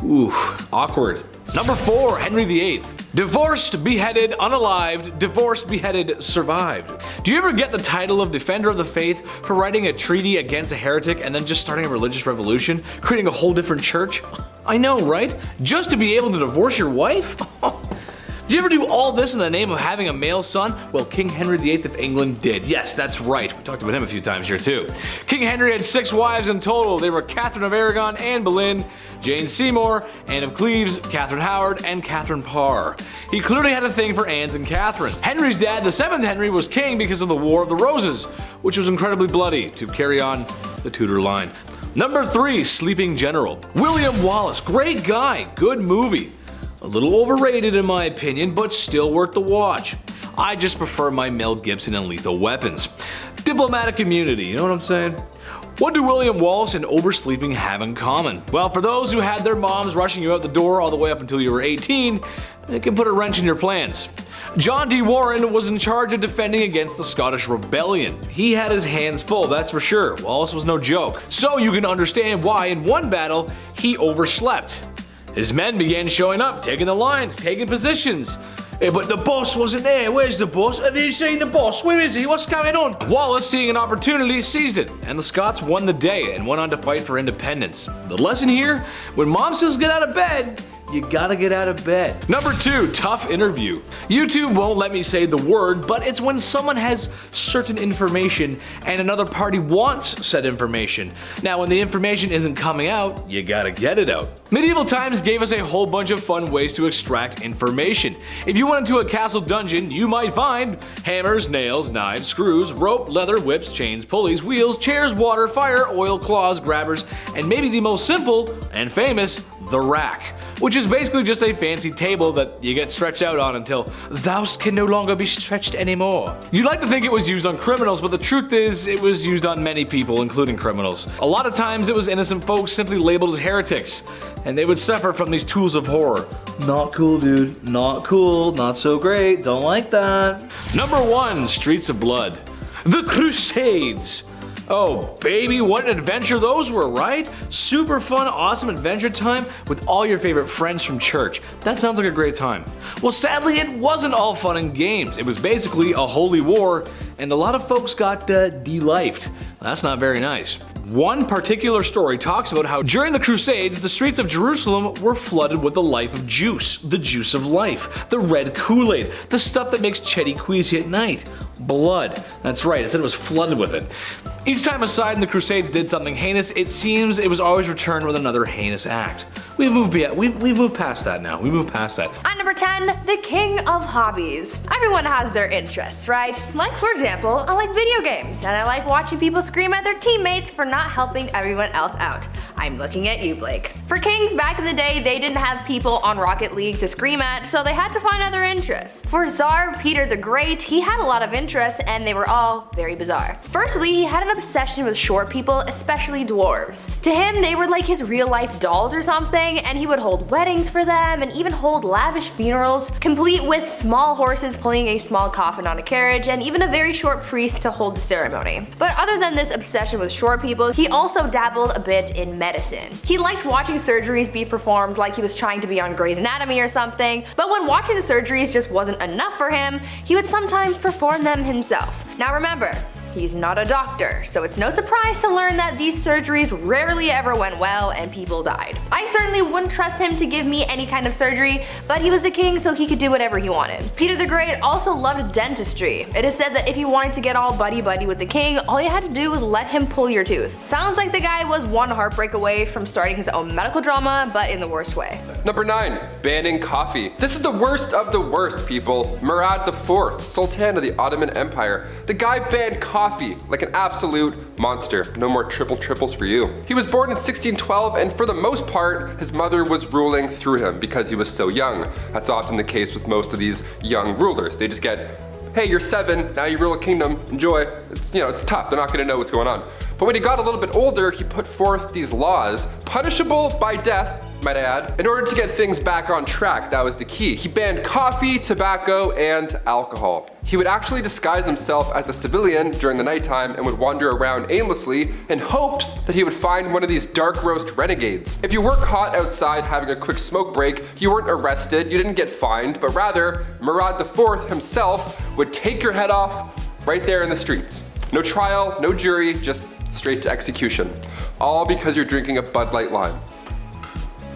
Ooh, awkward. Number 4, Henry VIII. Divorced, beheaded, unalived, divorced, beheaded, survived. Do you ever get the title of Defender of the Faith for writing a treaty against a heretic and then just starting a religious revolution, creating a whole different church? I know, right? Just to be able to divorce your wife? Did you ever do all this in the name of having a male son? Well, King Henry VIII of England did. Yes, that's right. We talked about him a few times here too. King Henry had 6 wives in total. They were Catherine of Aragon, Anne Boleyn, Jane Seymour, Anne of Cleves, Catherine Howard, and Catherine Parr. He clearly had a thing for Anne's and Catherine. Henry's dad, the 7th Henry, was king because of the War of the Roses, which was incredibly bloody to carry on the Tudor line. Number 3, Sleeping General. William Wallace, great guy, good movie. A little overrated in my opinion, but still worth the watch. I just prefer my Mel Gibson and Lethal Weapons. Diplomatic immunity, you know what I'm saying? What do William Wallace and oversleeping have in common? Well, for those who had their moms rushing you out the door all the way up until you were 18, it can put a wrench in your plans. John D. Warren was in charge of defending against the Scottish Rebellion. He had his hands full, that's for sure. Wallace was no joke. So you can understand why in one battle he overslept. His men began showing up, taking the lines, taking positions. Hey, but the boss wasn't there. Where's the boss? Have you seen the boss? Where is he? What's going on? Wallace, seeing an opportunity, seized it, and the Scots won the day and went on to fight for independence. The lesson here, when mom says get out of bed, you gotta get out of bed. Number 2, tough interview. YouTube won't let me say the word, but it's when someone has certain information and another party wants said information. Now, when the information isn't coming out, you gotta get it out. Medieval times gave us a whole bunch of fun ways to extract information. If you went into a castle dungeon, you might find hammers, nails, knives, screws, rope, leather, whips, chains, pulleys, wheels, chairs, water, fire, oil, claws, grabbers, and maybe the most simple and famous, the rack, which is basically just a fancy table that you get stretched out on until thou can no longer be stretched anymore. You'd like to think it was used on criminals, but the truth is it was used on many people, including criminals. A lot of times it was innocent folks simply labeled as heretics, and they would suffer from these tools of horror. Not cool, dude. Not cool. Not so great. Don't like that. Number 1, Streets of Blood. The Crusades. Oh baby, what an adventure those were, right? Super fun, awesome adventure time with all your favorite friends from church. That sounds like a great time. Well, sadly, it wasn't all fun and games. It was basically a holy war, and a lot of folks got de-lifed. That's not very nice. One particular story talks about how during the Crusades, the streets of Jerusalem were flooded with the life of juice, the juice of life, the red Kool-Aid, the stuff that makes Chetty queasy at night. Blood. That's right, it said it was flooded with it. Each time a side in the Crusades did something heinous, it seems it was always returned with another heinous act. We've moved past that now. We moved past that. On number 10, the king of hobbies. Everyone has their interests, right? Like, for example, I like video games, and I like watching people scream at their teammates for not helping everyone else out. I'm looking at you, Blake. For kings back in the day, they didn't have people on Rocket League to scream at, so they had to find other interests. For Tsar Peter the Great, he had a lot of interests, and they were all very bizarre. Firstly, he had an obsession with short people, especially dwarves. To him, they were like his real-life dolls or something, and he would hold weddings for them and even hold lavish funerals, complete with small horses pulling a small coffin on a carriage and even a very short priest to hold the ceremony. But other than this obsession with short people, he also dabbled a bit in medicine. He liked watching surgeries be performed like he was trying to be on Grey's Anatomy or something, but when watching the surgeries just wasn't enough for him, he would sometimes perform them himself. Now remember, he's not a doctor, so it's no surprise to learn that these surgeries rarely ever went well and people died. I certainly wouldn't trust him to give me any kind of surgery, but he was a king so he could do whatever he wanted. Peter the Great also loved dentistry. It is said that if you wanted to get all buddy-buddy with the king, all you had to do was let him pull your tooth. Sounds like the guy was one heartbreak away from starting his own medical drama, but in the worst way. Number 9. Banning coffee. This is the worst of the worst, people. Murad IV, Sultan of the Ottoman Empire. The guy banned coffee like an absolute monster. No more triples for you. He was born in 1612, and for the most part, his mother was ruling through him because he was so young. That's often the case with most of these young rulers. They just get, hey, you're 7, now you rule a kingdom, enjoy. It's tough, they're not gonna know what's going on. But when he got a little bit older, he put forth these laws, punishable by death, might I add, in order to get things back on track. That was the key. He banned coffee, tobacco, and alcohol. He would actually disguise himself as a civilian during the nighttime and would wander around aimlessly in hopes that he would find one of these dark roast renegades. If you were caught outside having a quick smoke break, you weren't arrested, you didn't get fined, but rather, Murad IV himself would take your head off right there in the streets. No trial, no jury, just straight to execution. All because you're drinking a Bud Light Lime.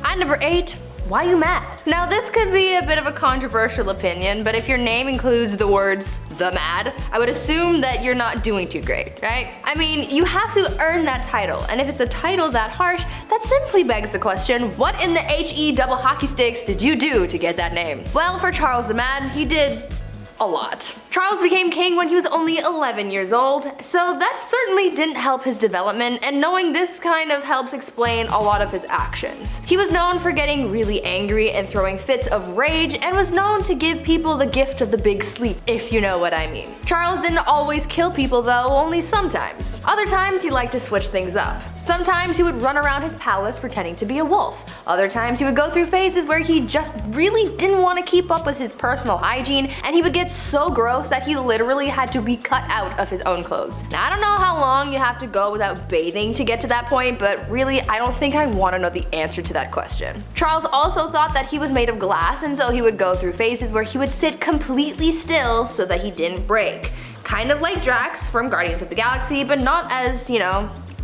At number 8, why you mad? Now this could be a bit of a controversial opinion, but if your name includes the words the mad, I would assume that you're not doing too great, right? I mean, you have to earn that title, and if it's a title that harsh, that simply begs the question, what in the HE double hockey sticks did you do to get that name? Well, for Charles the Mad, he did a lot. Charles became king when he was only 11 years old, so that certainly didn't help his development, and knowing this kind of helps explain a lot of his actions. He was known for getting really angry and throwing fits of rage, and was known to give people the gift of the big sleep, if you know what I mean. Charles didn't always kill people though, only sometimes. Other times he liked to switch things up. Sometimes he would run around his palace pretending to be a wolf. Other times he would go through phases where he just really didn't want to keep up with his personal hygiene, and he would get so gross that he literally had to be cut out of his own clothes. Now I don't know how long you have to go without bathing to get to that point, but really I don't think I want to know the answer to that question. Charles also thought that he was made of glass, and so he would go through phases where he would sit completely still so that he didn't break. Kind of like Drax from Guardians of the Galaxy, but not as,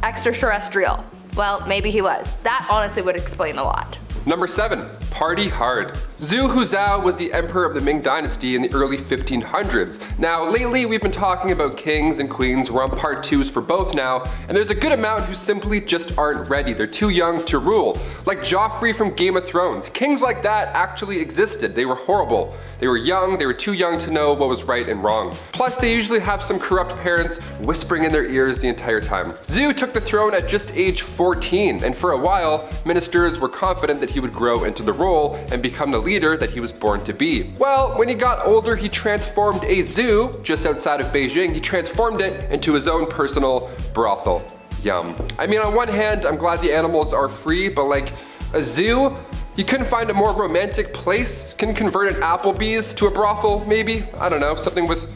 extraterrestrial. Well, maybe he was. That honestly would explain a lot. Number 7. Party hard. Zhu Huzhou was the emperor of the Ming Dynasty in the early 1500s. Now, lately we've been talking about kings and queens. We're on part 2s for both now, and there's a good amount who simply just aren't ready. They're too young to rule. Like Joffrey from Game of Thrones. Kings like that actually existed. They were horrible. They were young, they were too young to know what was right and wrong. Plus, they usually have some corrupt parents whispering in their ears the entire time. Zhu took the throne at just age 14, and for a while, ministers were confident that he would grow into the role and become the leader that he was born to be. Well, when he got older, he transformed a zoo just outside of Beijing. He transformed it into his own personal brothel. Yum. I mean, on one hand, I'm glad the animals are free, but like a zoo? You couldn't find a more romantic place? Can convert an Applebee's to a brothel, maybe? I don't know, something with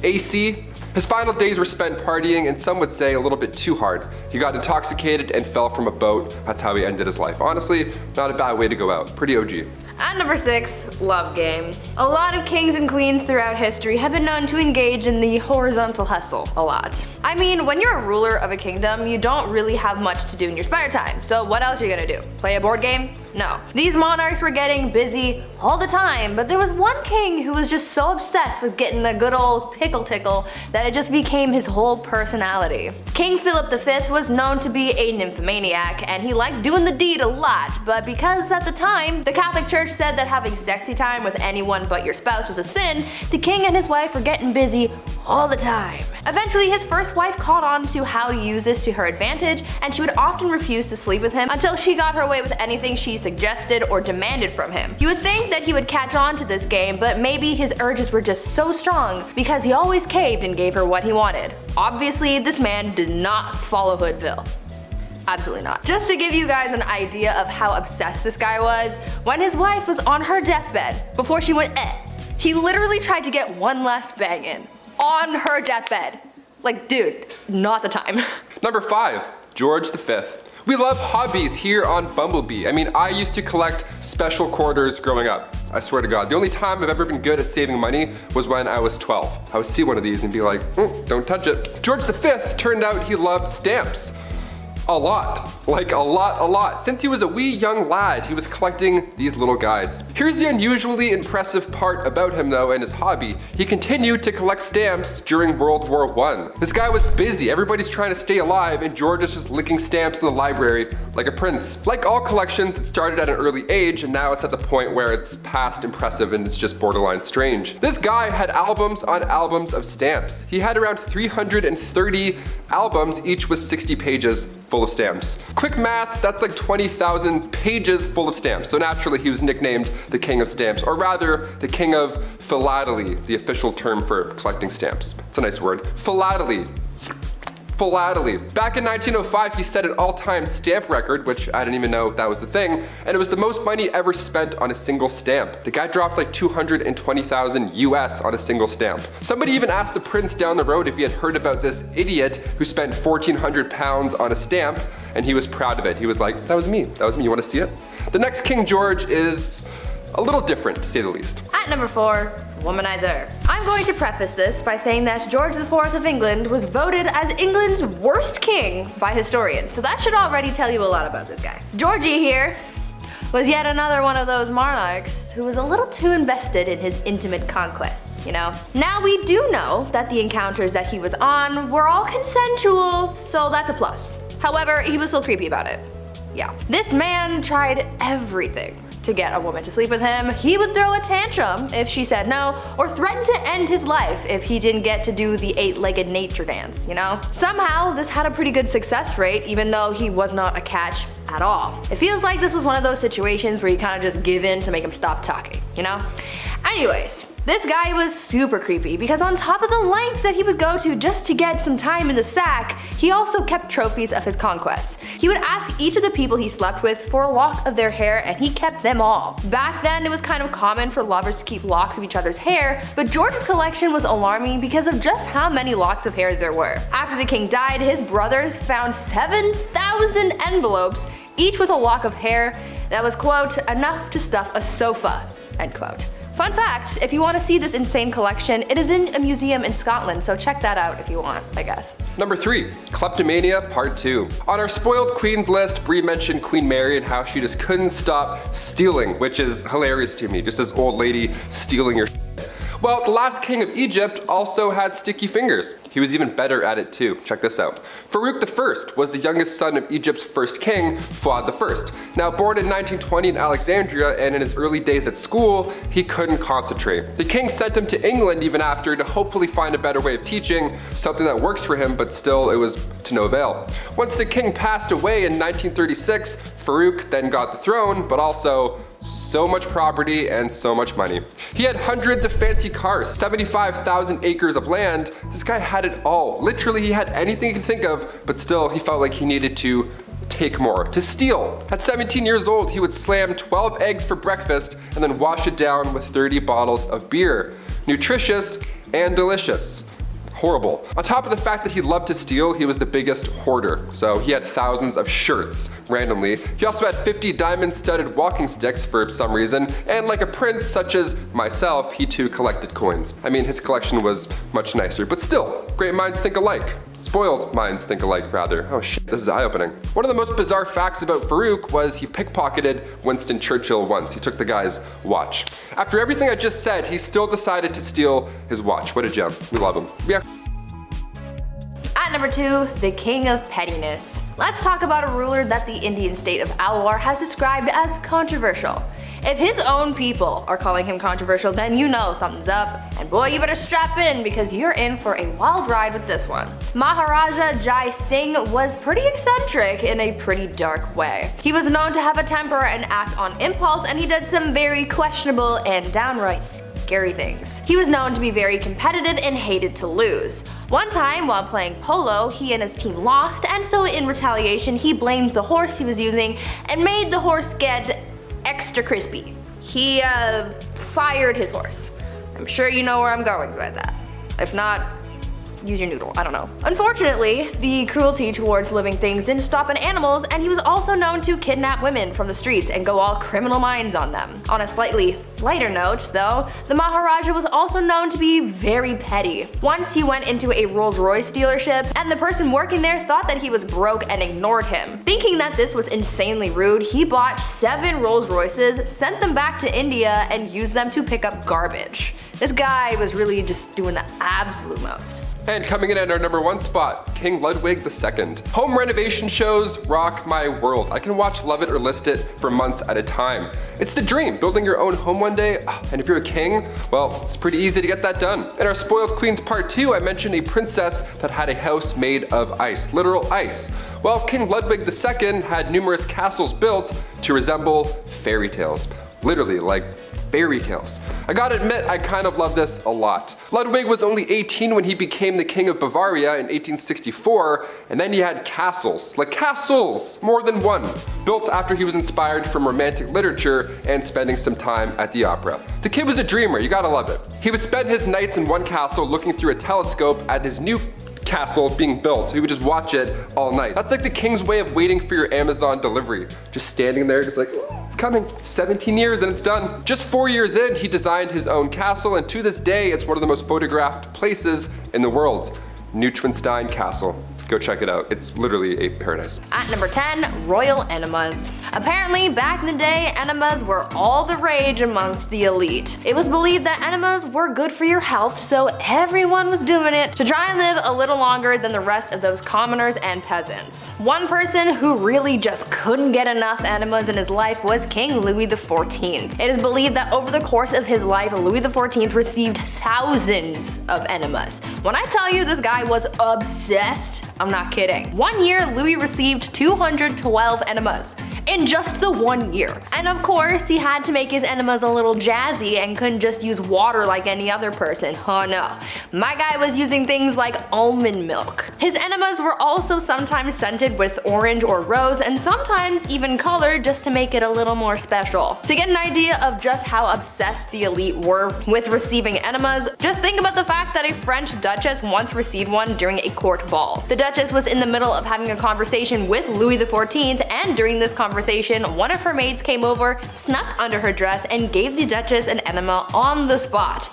AC? His final days were spent partying, and some would say a little bit too hard. He got intoxicated and fell from a boat. That's how he ended his life. Honestly, not a bad way to go out. Pretty OG. At number 6, love game. A lot of kings and queens throughout history have been known to engage in the horizontal hustle a lot. I mean, when you're a ruler of a kingdom, you don't really have much to do in your spare time, so what else are you gonna do? Play a board game? No. These monarchs were getting busy all the time, but there was one king who was just so obsessed with getting a good old pickle tickle that it just became his whole personality. King Philip V was known to be a nymphomaniac, and he liked doing the deed a lot, but because at the time, the Catholic Church said that having sexy time with anyone but your spouse was a sin, the king and his wife were getting busy all the time. Eventually, his first wife caught on to how to use this to her advantage, and she would often refuse to sleep with him until she got her way with anything she suggested or demanded from him. You would think that he would catch on to this game, but maybe his urges were just so strong because he always caved and gave her what he wanted. Obviously, this man did not follow Hoodville. Absolutely not. Just to give you guys an idea of how obsessed this guy was, when his wife was on her deathbed, before she went he literally tried to get one last bang in. On her deathbed. Like, dude, not the time. Number 5. George V. We love hobbies here on Bumblebee. I mean, I used to collect special quarters growing up. I swear to God. The only time I've ever been good at saving money was when I was 12. I would see one of these and be like, don't touch it. George V turned out he loved stamps. A lot. Like a lot. Since he was a wee young lad, he was collecting these little guys. Here's the unusually impressive part about him though and his hobby. He continued to collect stamps during World War I. This guy was busy. Everybody's trying to stay alive and George is just licking stamps in the library like a prince. Like all collections, it started at an early age and now it's at the point where it's past impressive and it's just borderline strange. This guy had albums on albums of stamps. He had around 330 albums, each with 60 pages full of stamps. Quick maths, that's like 20,000 pages full of stamps. So naturally he was nicknamed the King of Stamps, or rather the King of Philately, the official term for collecting stamps. It's a nice word. Philately. Back in 1905, he set an all-time stamp record, which I didn't even know that was the thing, and it was the most money ever spent on a single stamp. The guy dropped like 220,000 US on a single stamp. Somebody even asked the prince down the road if he had heard about this idiot who spent 1,400 pounds on a stamp, and he was proud of it. He was like, that was me, you wanna see it? The next King George is a little different, to say the least. At number 4, Womanizer. I'm going to preface this by saying that George IV of England was voted as England's worst king by historians, so that should already tell you a lot about this guy. Georgie here was yet another one of those monarchs who was a little too invested in his intimate conquests, you know? Now we do know that the encounters that he was on were all consensual, so that's a plus. However, he was still creepy about it. Yeah. This man tried everything to get a woman to sleep with him. He would throw a tantrum if she said no, or threaten to end his life if he didn't get to do the 8-legged nature dance, you know? Somehow, this had a pretty good success rate, even though he was not a catch at all. It feels like this was one of those situations where you kind of just give in to make him stop talking, you know? Anyways, this guy was super creepy because on top of the lengths that he would go to just to get some time in the sack, he also kept trophies of his conquests. He would ask each of the people he slept with for a lock of their hair and he kept them all. Back then, it was kind of common for lovers to keep locks of each other's hair, but George's collection was alarming because of just how many locks of hair there were. After the king died, his brothers found 7,000 envelopes, each with a lock of hair that was, quote, enough to stuff a sofa, end quote. Fun fact, if you want to see this insane collection, it is in a museum in Scotland, so check that out if you want, I guess. Number 3, Kleptomania Part 2. On our spoiled queens list, Brie mentioned Queen Mary and how she just couldn't stop stealing, which is hilarious to me, just this old lady stealing your shit. Well, the last king of Egypt also had sticky fingers. He was even better at it too. Check this out. Farouk I was the youngest son of Egypt's first king, Vlad I. Now born in 1920 in Alexandria and in his early days at school, he couldn't concentrate. The king sent him to England even after to hopefully find a better way of teaching, something that works for him, but still it was to no avail. Once the king passed away in 1936, Farouk then got the throne, but also so much property and so much money. He had hundreds of fancy cars, 75,000 acres of land. This guy had it all. Literally, he had anything he could think of, but still he felt like he needed to take more, to steal. At 17 years old, he would slam 12 eggs for breakfast and then wash it down with 30 bottles of beer. Nutritious and delicious. Horrible. On top of the fact that he loved to steal, he was the biggest hoarder. So he had thousands of shirts, randomly. He also had 50 diamond-studded walking sticks for some reason, and like a prince such as myself, he too collected coins. I mean, his collection was much nicer, but still, great minds think alike. Spoiled minds think alike, rather. Oh shit, this is eye-opening. One of the most bizarre facts about Farouk was he pickpocketed Winston Churchill once. He took the guy's watch. After everything I just said, he still decided to steal his watch. What a gem. We love him. Yeah. At number 2, the King of Pettiness. Let's talk about a ruler that the Indian state of Alwar has described as controversial. If his own people are calling him controversial, then you know something's up, and boy, you better strap in because you're in for a wild ride with this one. Maharaja Jai Singh was pretty eccentric in a pretty dark way. He was known to have a temper and act on impulse, and he did some very questionable and downright scary things. He was known to be very competitive and hated to lose. One time, while playing polo, he and his team lost, and so in retaliation, he blamed the horse he was using and made the horse get extra crispy. He fired his horse. I'm sure you know where I'm going with that. If not, use your noodle, I don't know. Unfortunately, the cruelty towards living things didn't stop at animals, and he was also known to kidnap women from the streets and go all Criminal Minds on them. On a slightly lighter note, though, the Maharaja was also known to be very petty. Once he went into a Rolls-Royce dealership, and the person working there thought that he was broke and ignored him. Thinking that this was insanely rude, he bought 7 Rolls-Royces, sent them back to India, and used them to pick up garbage. This guy was really just doing the absolute most. And coming in at our number 1 spot, King Ludwig II. Home renovation shows rock my world. I can watch, love it, or list it for months at a time. It's the dream, building your own home one day, and if you're a king, well, it's pretty easy to get that done. In our Spoiled Queens Part 2, I mentioned a princess that had a house made of ice, literal ice. Well, King Ludwig II had numerous castles built to resemble fairy tales. Literally, like fairy tales. I gotta admit, I kind of love this a lot. Ludwig was only 18 when he became the King of Bavaria in 1864, and then he had castles, like castles, more than one, built after he was inspired from romantic literature and spending some time at the opera. The kid was a dreamer, you gotta love it. He would spend his nights in one castle looking through a telescope at his new castle being built, so he would just watch it all night. That's like the king's way of waiting for your Amazon delivery. Just standing there, just like, oh, it's coming. 17 years and it's done. Just 4 years in, he designed his own castle, and to this day, it's one of the most photographed places in the world. Neuschwanstein Castle. Go check it out. It's literally a paradise. At number 10, Royal Enemas. Apparently, back in the day, enemas were all the rage amongst the elite. It was believed that enemas were good for your health, so everyone was doing it to try and live a little longer than the rest of those commoners and peasants. One person who really just couldn't get enough enemas in his life was King Louis XIV. It is believed that over the course of his life, Louis XIV received thousands of enemas. When I tell you this guy was obsessed, I'm not kidding. One year, Louis received 212 enemas in just the 1 year. And of course, he had to make his enemas a little jazzy and couldn't just use water like any other person. Oh no. My guy was using things like almond milk. His enemas were also sometimes scented with orange or rose, and sometimes even colored just to make it a little more special. To get an idea of just how obsessed the elite were with receiving enemas, just think about the fact that a French duchess once received one during a court ball. The duchess was in the middle of having a conversation with Louis XIV, and during this conversation, one of her maids came over, snuck under her dress, and gave the duchess an enema on the spot.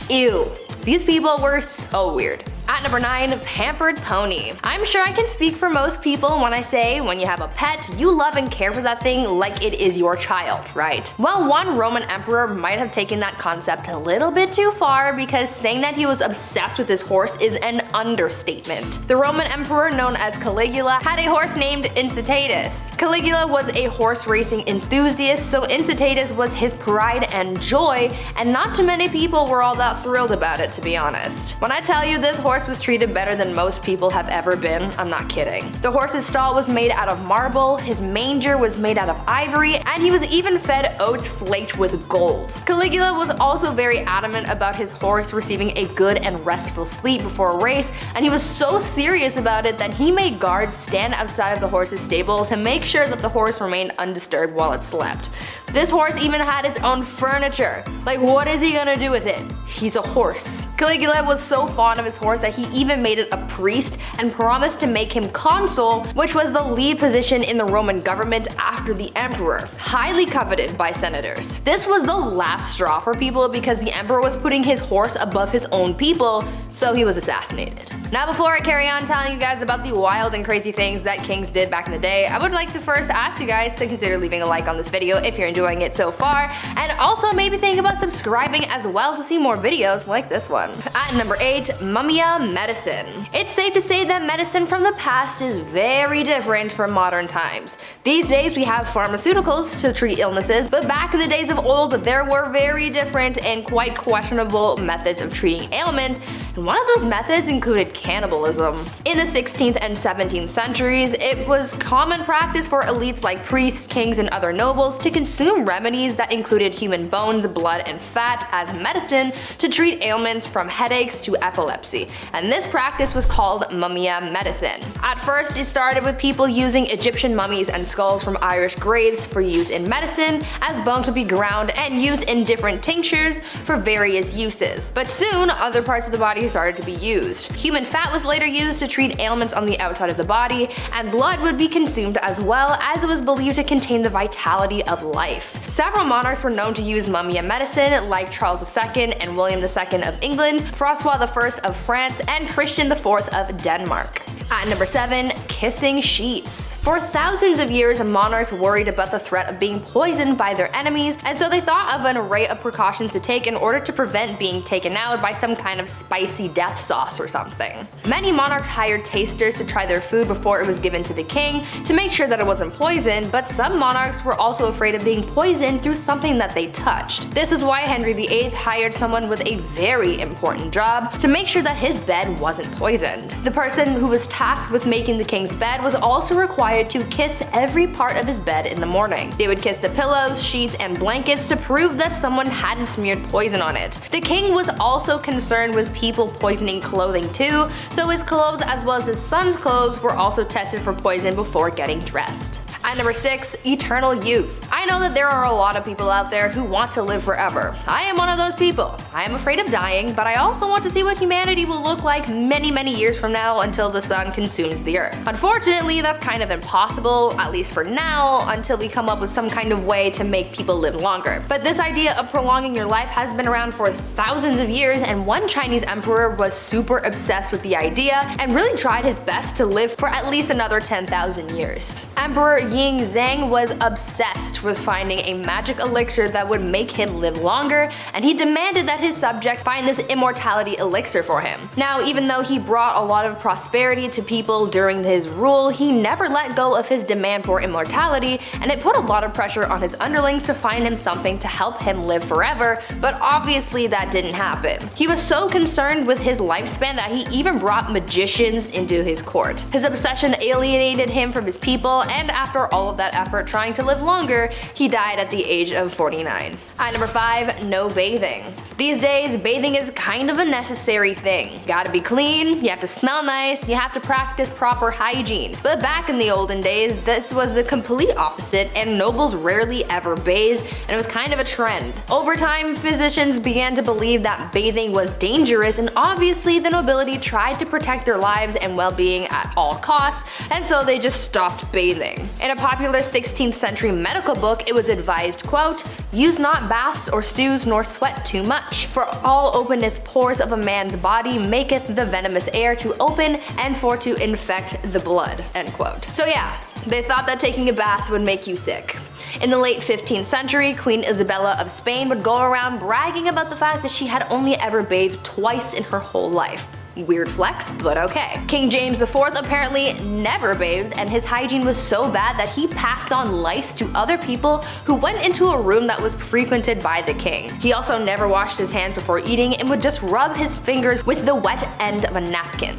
Ew. These people were so weird. At number 9, Pampered Pony. I'm sure I can speak for most people when I say when you have a pet, you love and care for that thing like it is your child, right? Well, one Roman emperor might have taken that concept a little bit too far, because saying that he was obsessed with his horse is an understatement. The Roman emperor known as Caligula had a horse named Incitatus. Caligula was a horse racing enthusiast, so Incitatus was his pride and joy, and not too many people were all that thrilled about it, to be honest. When I tell you this horse was treated better than most people have ever been, I'm not kidding. The horse's stall was made out of marble, his manger was made out of ivory, and he was even fed oats flaked with gold. Caligula was also very adamant about his horse receiving a good and restful sleep before a race, and he was so serious about it that he made guards stand outside of the horse's stable to make sure that the horse remained undisturbed while it slept. This horse even had its own furniture. Like, what is he gonna do with it? He's a horse. Caligula was so fond of his horse that he even made it a priest and promised to make him consul, which was the lead position in the Roman government after the emperor, highly coveted by senators. This was the last straw for people because the emperor was putting his horse above his own people, so he was assassinated. Now, before I carry on telling you guys about the wild and crazy things that kings did back in the day, I would like to first ask you guys to consider leaving a like on this video if you're enjoying it so far, and also maybe think about subscribing as well to see more videos like this one. At number 8, Mumia Medicine. It's safe to say that medicine from the past is very different from modern times. These days we have pharmaceuticals to treat illnesses, but back in the days of old there were very different and quite questionable methods of treating ailments, and one of those methods included cannibalism. In the 16th and 17th centuries, it was common practice for elites like priests, kings, and other nobles to consume remedies that included human bones, blood, and fat as medicine to treat ailments from headaches to epilepsy, and this practice was called Mumia medicine. At first, it started with people using Egyptian mummies and skulls from Irish graves for use in medicine, as bones would be ground and used in different tinctures for various uses. But soon, other parts of the body started to be used. Human fat was later used to treat ailments on the outside of the body, and blood would be consumed as well, as it was believed to contain the vitality of life. Several monarchs were known to use mummy medicine, like Charles II and William II of England, Francois I of France, and Christian IV of Denmark. At number 7, kissing sheets. For thousands of years, monarchs worried about the threat of being poisoned by their enemies, and so they thought of an array of precautions to take in order to prevent being taken out by some kind of spicy death sauce or something. Many monarchs hired tasters to try their food before it was given to the king to make sure that it wasn't poisoned, but some monarchs were also afraid of being poisoned through something that they touched. This is why Henry VIII hired someone with a very important job to make sure that his bed wasn't poisoned. The person who was tasked with making the king's bed was also required to kiss every part of his bed in the morning. They would kiss the pillows, sheets, and blankets to prove that someone hadn't smeared poison on it. The king was also concerned with people poisoning clothing too, so his clothes as well as his son's clothes were also tested for poison before getting dressed. At number 6, eternal youth. I know that there are a lot of people out there who want to live forever. I am one of those people. I am afraid of dying, but I also want to see what humanity will look like many years from now until the sun consumes the earth. Unfortunately, that's kind of impossible, at least for now, until we come up with some kind of way to make people live longer. But this idea of prolonging your life has been around for thousands of years, and one Chinese emperor was super obsessed with the idea and really tried his best to live for at least another 10,000 years. Emperor Ying Zhang was obsessed with finding a magic elixir that would make him live longer, and he demanded that his subjects find this immortality elixir for him. Now, even though he brought a lot of prosperity to people during his rule, he never let go of his demand for immortality, and it put a lot of pressure on his underlings to find him something to help him live forever, but obviously that didn't happen. He was so concerned with his lifespan that he even brought magicians into his court. His obsession alienated him from his people, and after all of that effort trying to live longer, he died at the age of 49. At number 5, no bathing. These days, bathing is kind of a necessary thing. Gotta be clean, you have to smell nice, you have to practice proper hygiene. But back in the olden days, this was the complete opposite, and nobles rarely ever bathed, and it was kind of a trend. Over time, physicians began to believe that bathing was dangerous, and obviously the nobility tried to protect their lives and well-being at all costs, and so they just stopped bathing. In a popular 16th century medical book, it was advised, quote, "Use not baths or stews nor sweat too much, for all openeth pores of a man's body maketh the venomous air to open and for to infect the blood," end quote. So yeah, they thought that taking a bath would make you sick. In the late 15th century, Queen Isabella of Spain would go around bragging about the fact that she had only ever bathed twice in her whole life. Weird flex, but okay. King James IV apparently never bathed, and his hygiene was so bad that he passed on lice to other people who went into a room that was frequented by the king. He also never washed his hands before eating and would just rub his fingers with the wet end of a napkin.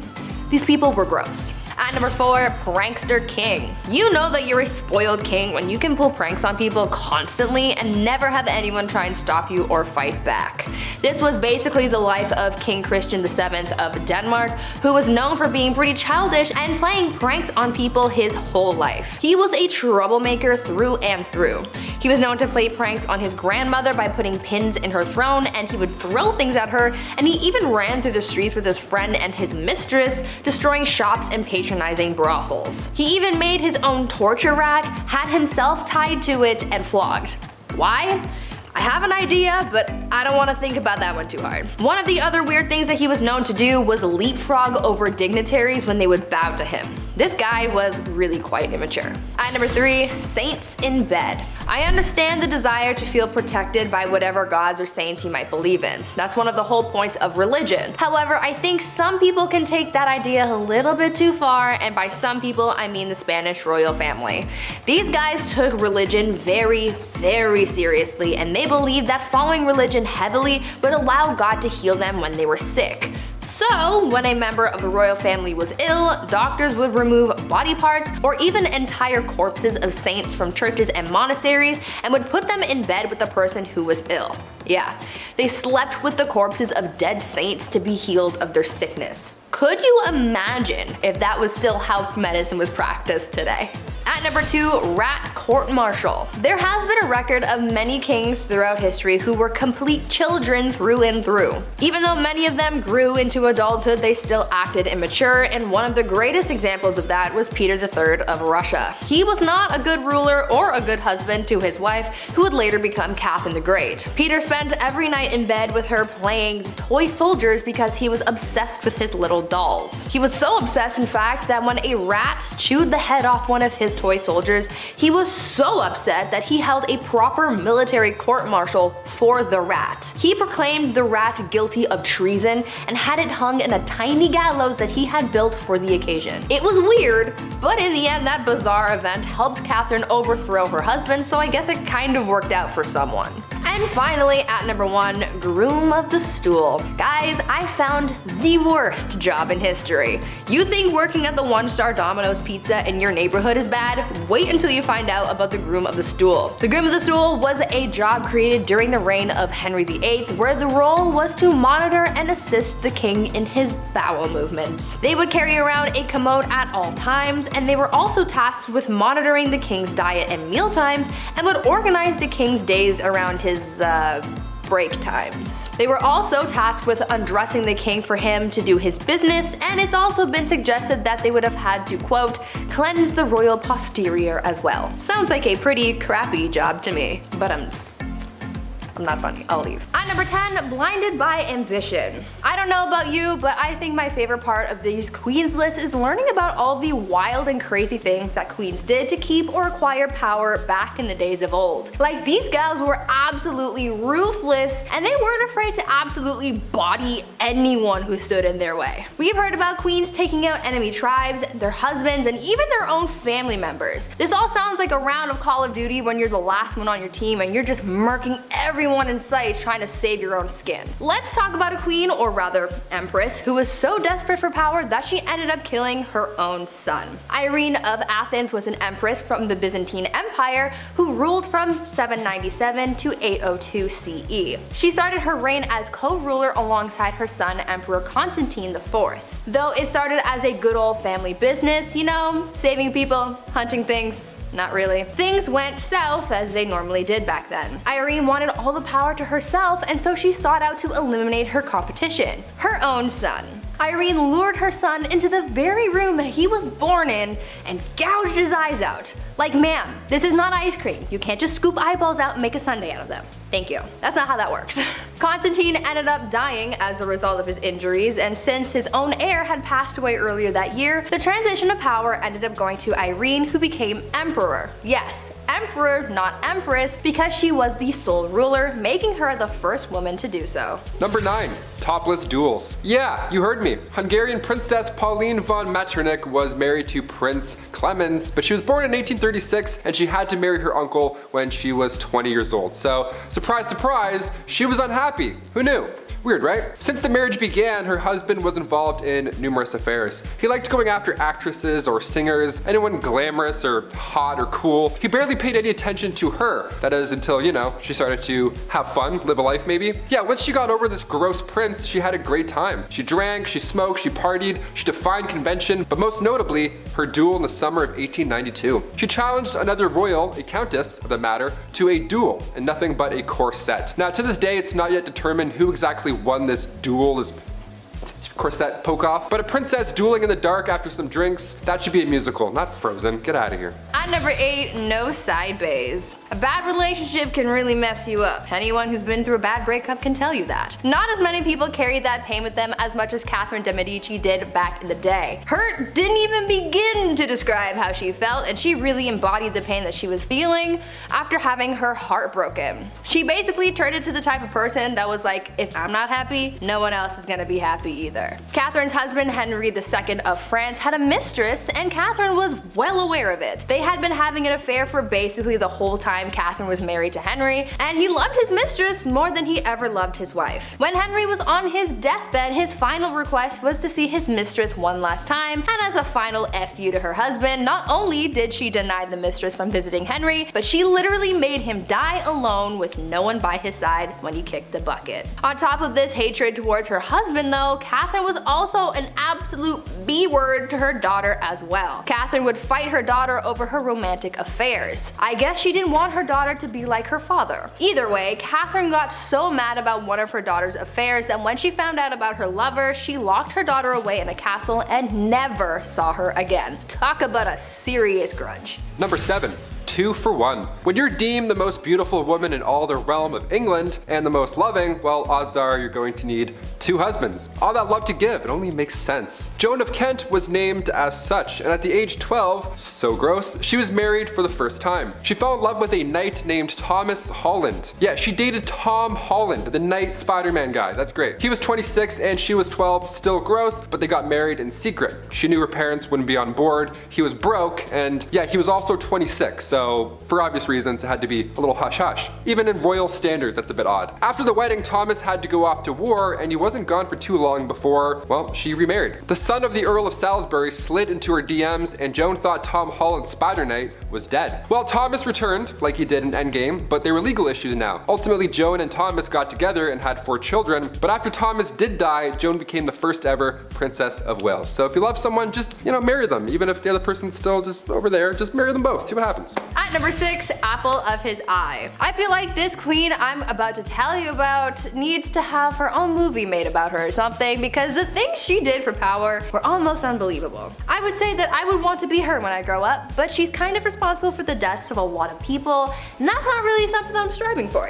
These people were gross. At number 4, Prankster King. You know that you're a spoiled king when you can pull pranks on people constantly and never have anyone try and stop you or fight back. This was basically the life of King Christian VII of Denmark, who was known for being pretty childish and playing pranks on people his whole life. He was a troublemaker through and through. He was known to play pranks on his grandmother by putting pins in her throne, and he would throw things at her, and he even ran through the streets with his friend and his mistress, destroying shops and patronizing brothels. He even made his own torture rack, had himself tied to it, and flogged. Why? I have an idea, but I don't want to think about that one too hard. One of the other weird things that he was known to do was leapfrog over dignitaries when they would bow to him. This guy was really quite immature. At number 3, saints in bed. I understand the desire to feel protected by whatever gods or saints you might believe in. That's one of the whole points of religion. However, I think some people can take that idea a little bit too far, and by some people, I mean the Spanish royal family. These guys took religion very seriously, and they believed that following religion heavily would allow God to heal them when they were sick. So, when a member of the royal family was ill, doctors would remove body parts or even entire corpses of saints from churches and monasteries and would put them in bed with the person who was ill. Yeah, they slept with the corpses of dead saints to be healed of their sickness. Could you imagine if that was still how medicine was practiced today? At number 2, Rat Court Marshal. There has been a record of many kings throughout history who were complete children through and through. Even though many of them grew into adulthood, they still acted immature, and one of the greatest examples of that was Peter III of Russia. He was not a good ruler or a good husband to his wife, who would later become Catherine the Great. Peter spent every night in bed with her playing toy soldiers because he was obsessed with his little dolls. He was so obsessed, in fact, that when a rat chewed the head off one of his toy soldiers, he was so upset that he held a proper military court-martial for the rat. He proclaimed the rat guilty of treason and had it hung in a tiny gallows that he had built for the occasion. It was weird, but in the end that bizarre event helped Catherine overthrow her husband, so I guess it kind of worked out for someone. And finally, at number 1, Groom of the Stool. Guys, I found the worst job in history. You think working at the 1-star Domino's Pizza in your neighborhood is bad? Wait until you find out about the Groom of the Stool. The Groom of the Stool was a job created during the reign of Henry VIII, where the role was to monitor and assist the king in his bowel movements. They would carry around a commode at all times, and they were also tasked with monitoring the king's diet and meal times, and would organize the king's days around his break times. They were also tasked with undressing the king for him to do his business, and it's also been suggested that they would have had to, quote, cleanse the royal posterior as well. Sounds like a pretty crappy job to me, but I'm not funny. I'll leave. At number 10, Blinded by Ambition. I don't know about you, but I think my favorite part of these queens lists is learning about all the wild and crazy things that queens did to keep or acquire power back in the days of old. Like, these gals were absolutely ruthless, and they weren't afraid to absolutely body anyone who stood in their way. We've heard about queens taking out enemy tribes, their husbands, and even their own family members. This all sounds like a round of Call of Duty when you're the last one on your team and you're just murking everyone in sight trying to save your own skin. Let's talk about a queen, or rather empress, who was so desperate for power that she ended up killing her own son. Irene of Athens was an empress from the Byzantine Empire who ruled from 797 to 802 CE. She started her reign as co-ruler alongside her son Emperor Constantine IV. Though it started as a good old family business, you know, saving people, hunting things. Not really. Things went south as they normally did back then. Irene wanted all the power to herself, and so she sought out to eliminate her competition, her own son. Irene lured her son into the very room that he was born in and gouged his eyes out. Like, ma'am, this is not ice cream. You can't just scoop eyeballs out and make a sundae out of them. Thank you. That's not how that works. Constantine ended up dying as a result of his injuries, and since his own heir had passed away earlier that year, the transition of power ended up going to Irene, who became emperor. Yes, emperor, not empress, because she was the sole ruler, making her the first woman to do so. Number 9. Topless Duels. Yeah, you heard me. Hungarian Princess Pauline von Metternich was married to Prince Clemens, but she was born in 1836 and she had to marry her uncle when she was 20 years old. So, surprise, surprise, she was unhappy. Who knew? Weird, right? Since the marriage began, her husband was involved in numerous affairs. He liked going after actresses or singers, anyone glamorous or hot or cool. He barely paid any attention to her. That is until, you know, she started to have fun, live a life maybe. Yeah, once she got over this gross prince, she had a great time. She drank, she smoked, she partied, she defied convention, but most notably, her duel in the summer of 1892. She challenged another royal, a countess of the matter, to a duel in nothing but a corset. Now to this day, it's not yet determined who exactly won this duel, this corset poke off, but a princess dueling in the dark after some drinks, that should be a musical, not Frozen. Get out of here. At number 8, no side bays. A bad relationship can really mess you up. Anyone who's been through a bad breakup can tell you that. Not as many people carry that pain with them as much as Catherine de Medici did back in the day. Her didn't even begin to describe how she felt, and she really embodied the pain that she was feeling after having her heart broken. She basically turned into the type of person that was like, if I'm not happy, no one else is gonna be happy either. Catherine's husband, Henry II of France, had a mistress, and Catherine was well aware of it. They had been having an affair for basically the whole time Catherine was married to Henry, and he loved his mistress more than he ever loved his wife. When Henry was on his deathbed, his final request was to see his mistress one last time, and as a final FU to her husband, not only did she deny the mistress from visiting Henry, but she literally made him die alone with no one by his side when he kicked the bucket. On top of this hatred towards her husband though, Catherine was also an absolute B-word to her daughter as well. Catherine would fight her daughter over her romantic affairs. I guess she didn't want her daughter to be like her father. Either way, Catherine got so mad about one of her daughter's affairs that when she found out about her lover, she locked her daughter away in a castle and never saw her again. Talk about a serious grudge. Number 7. 2 for 1. When you're deemed the most beautiful woman in all the realm of England and the most loving, well, odds are you're going to need 2 husbands. All that love to give, it only makes sense. Joan of Kent was named as such, and at the age 12, so gross, she was married for the first time. She fell in love with a knight named Thomas Holland. Yeah, she dated Tom Holland, the knight Spider-Man guy. That's great. He was 26 and she was 12, still gross, but they got married in secret. She knew her parents wouldn't be on board. He was broke, and yeah, he was also 26, so for obvious reasons, it had to be a little hush-hush. Even in royal standard, that's a bit odd. After the wedding, Thomas had to go off to war, and he wasn't gone for too long before, well, she remarried. The son of the Earl of Salisbury slid into her DMs, and Joan thought Tom Holland's Spider Knight was dead. Well, Thomas returned, like he did in Endgame, but there were legal issues now. Ultimately, Joan and Thomas got together and had 4 children, but after Thomas did die, Joan became the first ever Princess of Wales. So if you love someone, just, marry them. Even if the other person's still just over there, just marry them both, see what happens. At number 6, apple of his eye. I feel like this queen I'm about to tell you about needs to have her own movie made about her or something, because the things she did for power were almost unbelievable. I would say that I would want to be her when I grow up, but she's kind of responsible for the deaths of a lot of people, and that's not really something I'm striving for,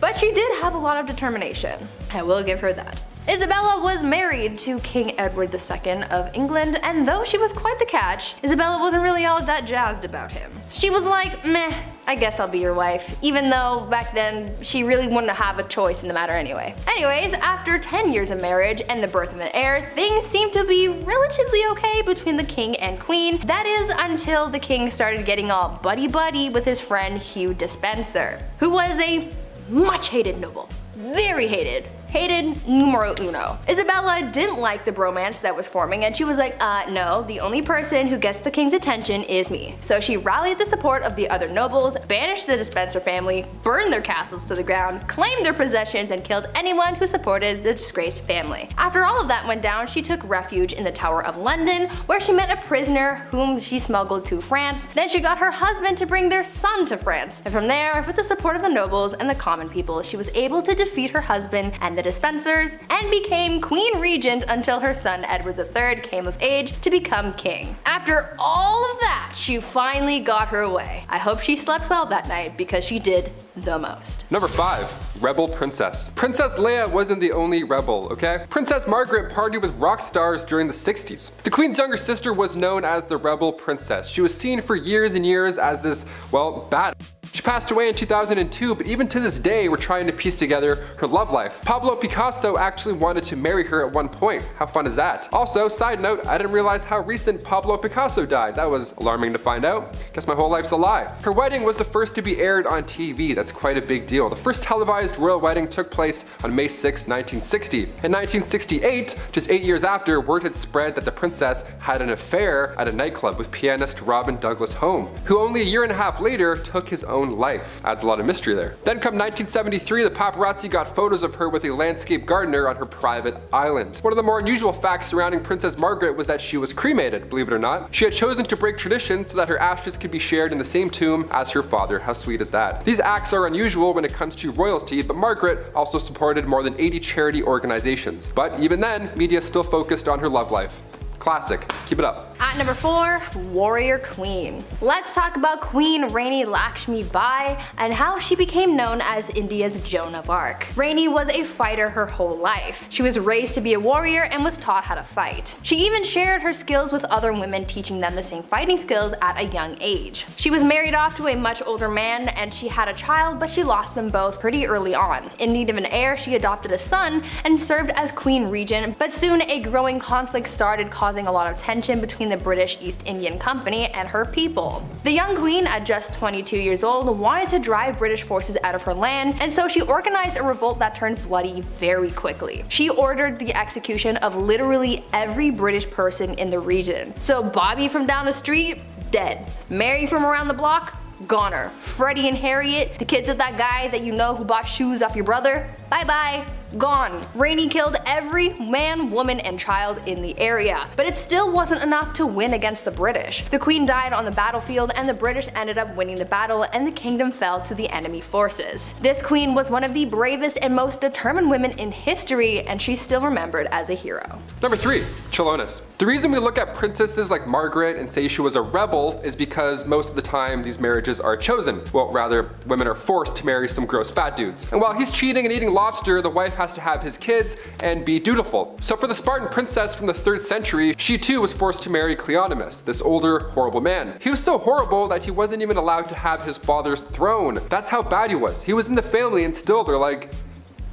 But she did have a lot of determination. I will give her that. Isabella was married to King Edward II of England, and though she was quite the catch, Isabella wasn't really all that jazzed about him. She was like, meh, I guess I'll be your wife, even though back then she really wouldn't have a choice in the matter anyway. Anyways, after 10 years of marriage and the birth of an heir, things seemed to be relatively okay between the king and queen. That is until the king started getting all buddy-buddy with his friend Hugh Despenser, who was a much hated noble. Very hated. Hated numero uno. Isabella didn't like the bromance that was forming, and she was like, no, the only person who gets the king's attention is me. So she rallied the support of the other nobles, banished the Despenser family, burned their castles to the ground, claimed their possessions, and killed anyone who supported the disgraced family. After all of that went down, she took refuge in the Tower of London, where she met a prisoner whom she smuggled to France. Then she got her husband to bring their son to France. And from there, with the support of the nobles and the common people, she was able to defeat her husband and the Despensers, and became Queen Regent until her son Edward III came of age to become king. After all of that, she finally got her way. I hope she slept well that night, because she did the most. Number 5. Rebel Princess. Princess Leia wasn't the only rebel, okay? Princess Margaret partied with rock stars during the 60s. The Queen's younger sister was known as the Rebel Princess. She was seen for years and years as this, well, bad. She passed away in 2002, but even to this day, we're trying to piece together her love life. Pablo Picasso actually wanted to marry her at one point. How fun is that? Also, side note, I didn't realize how recent Pablo Picasso died. That was alarming to find out. Guess my whole life's a lie. Her wedding was the first to be aired on TV. That's quite a big deal. The first televised royal wedding took place on May 6, 1960. In 1968, just 8 years after, word had spread that the princess had an affair at a nightclub with pianist Robin Douglas Home, who only a year and a half later took his own life. Adds a lot of mystery there. Then come 1973, the paparazzi got photos of her with a landscape gardener on her private island. One of the more unusual facts surrounding Princess Margaret was that she was cremated, believe it or not. She had chosen to break tradition so that her ashes could be shared in the same tomb as her father. How sweet is that? These acts are unusual when it comes to royalty, but Margaret also supported more than 80 charity organizations. But even then, media still focused on her love life. Classic. Keep it up. At number 4, Warrior Queen. Let's talk about Queen Rani Lakshmi Bai and how she became known as India's Joan of Arc. Rani was a fighter her whole life. She was raised to be a warrior and was taught how to fight. She even shared her skills with other women, teaching them the same fighting skills at a young age. She was married off to a much older man and she had a child, but she lost them both pretty early on. In need of an heir, she adopted a son and served as Queen Regent, but soon a growing conflict started, causing a lot of tension between the British East Indian Company and her people. The young queen, at just 22 years old, wanted to drive British forces out of her land, and so she organized a revolt that turned bloody very quickly. She ordered the execution of literally every British person in the region. So Bobby from down the street, dead. Mary from around the block, goner. Freddie and Harriet, the kids of that guy that you know who bought shoes off your brother, bye bye. gone. Rainey killed every man, woman, and child in the area. But it still wasn't enough to win against the British. The Queen died on the battlefield, and the British ended up winning the battle, and the kingdom fell to the enemy forces. This queen was one of the bravest and most determined women in history, and she's still remembered as a hero. Number 3. Chilonis. The reason we look at princesses like Margaret and say she was a rebel is because most of the time these marriages are chosen. Well, rather, women are forced to marry some gross fat dudes. And while he's cheating and eating lobster, the wife has to have his kids and be dutiful. So for the Spartan princess from the 3rd century, she too was forced to marry Cleonymus, this older, horrible man. He was so horrible that he wasn't even allowed to have his father's throne. That's how bad he was. He was in the family and still they're like,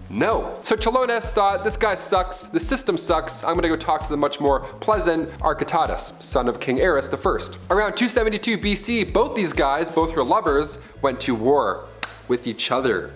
no. So Chilonis thought, this guy sucks, the system sucks, I'm gonna go talk to the much more pleasant Architatus, son of King Ares I. Around 272 BC, both these guys, both her lovers, went to war with each other.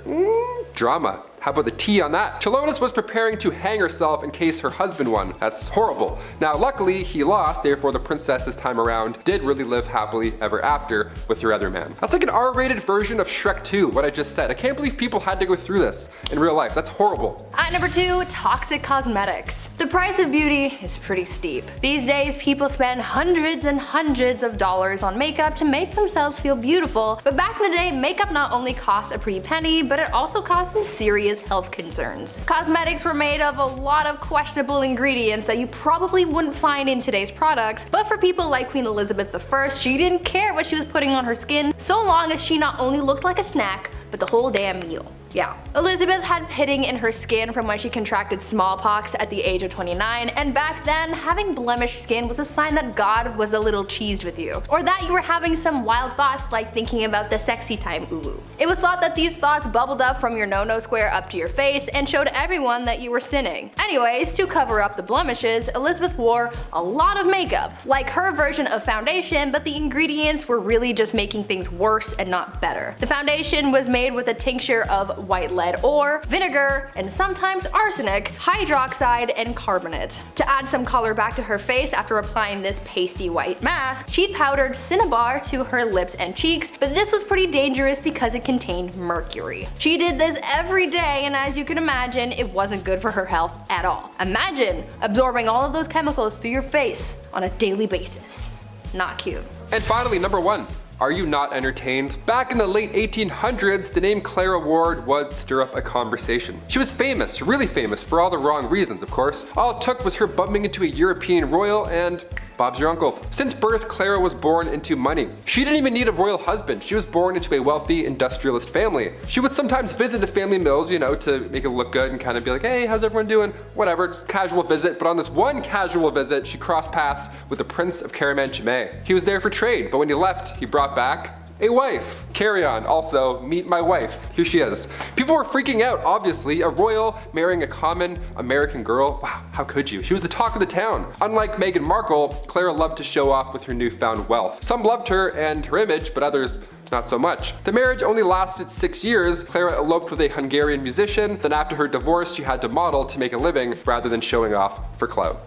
Drama. How about the tea on that? Chilonis was preparing to hang herself in case her husband won. That's horrible. Now luckily he lost, therefore the princess this time around did really live happily ever after with her other man. That's like an R-rated version of Shrek 2, what I just said. I can't believe people had to go through this in real life. That's horrible. At number 2, toxic cosmetics. The price of beauty is pretty steep. These days people spend hundreds and hundreds of dollars on makeup to make themselves feel beautiful, but back in the day makeup not only cost a pretty penny, but it also cost some serious health concerns. Cosmetics were made of a lot of questionable ingredients that you probably wouldn't find in today's products, but for people like Queen Elizabeth I, she didn't care what she was putting on her skin so long as she not only looked like a snack, but the whole damn meal. Yeah. Elizabeth had pitting in her skin from when she contracted smallpox at the age of 29, and back then, having blemished skin was a sign that God was a little cheesed with you, or that you were having some wild thoughts like thinking about the sexy time ooh. It was thought that these thoughts bubbled up from your no-no square up to your face and showed everyone that you were sinning. Anyways, to cover up the blemishes, Elizabeth wore a lot of makeup, like her version of foundation, but the ingredients were really just making things worse and not better. The foundation was made with a tincture of white lead ore, vinegar, and sometimes arsenic, hydroxide, and carbonate. To add some color back to her face after applying this pasty white mask, she powdered cinnabar to her lips and cheeks, but this was pretty dangerous because it contained mercury. She did this every day, and as you can imagine, it wasn't good for her health at all. Imagine absorbing all of those chemicals through your face on a daily basis. Not cute. And finally, number 1. Are you not entertained? Back in the late 1800s, the name Clara Ward would stir up a conversation. She was famous, really famous, for all the wrong reasons, of course. All it took was her bumping into a European royal and Bob's your uncle. Since birth, Clara was born into money. She didn't even need a royal husband. She was born into a wealthy industrialist family. She would sometimes visit the family mills, you know, to make it look good and kind of be like, hey, how's everyone doing? Whatever, just casual visit. But on this one casual visit, she crossed paths with the Prince of Caraman-Chimay. He was there for trade, but when he left, he brought back a wife. Carry on. Also, meet my wife. Here she is. People were freaking out, obviously. A royal marrying a common American girl. Wow, how could you? She was the talk of the town. Unlike Meghan Markle, Clara loved to show off with her newfound wealth. Some loved her and her image, but others not so much. The marriage only lasted 6 years. Clara eloped with a Hungarian musician. Then after her divorce, she had to model to make a living rather than showing off for clout.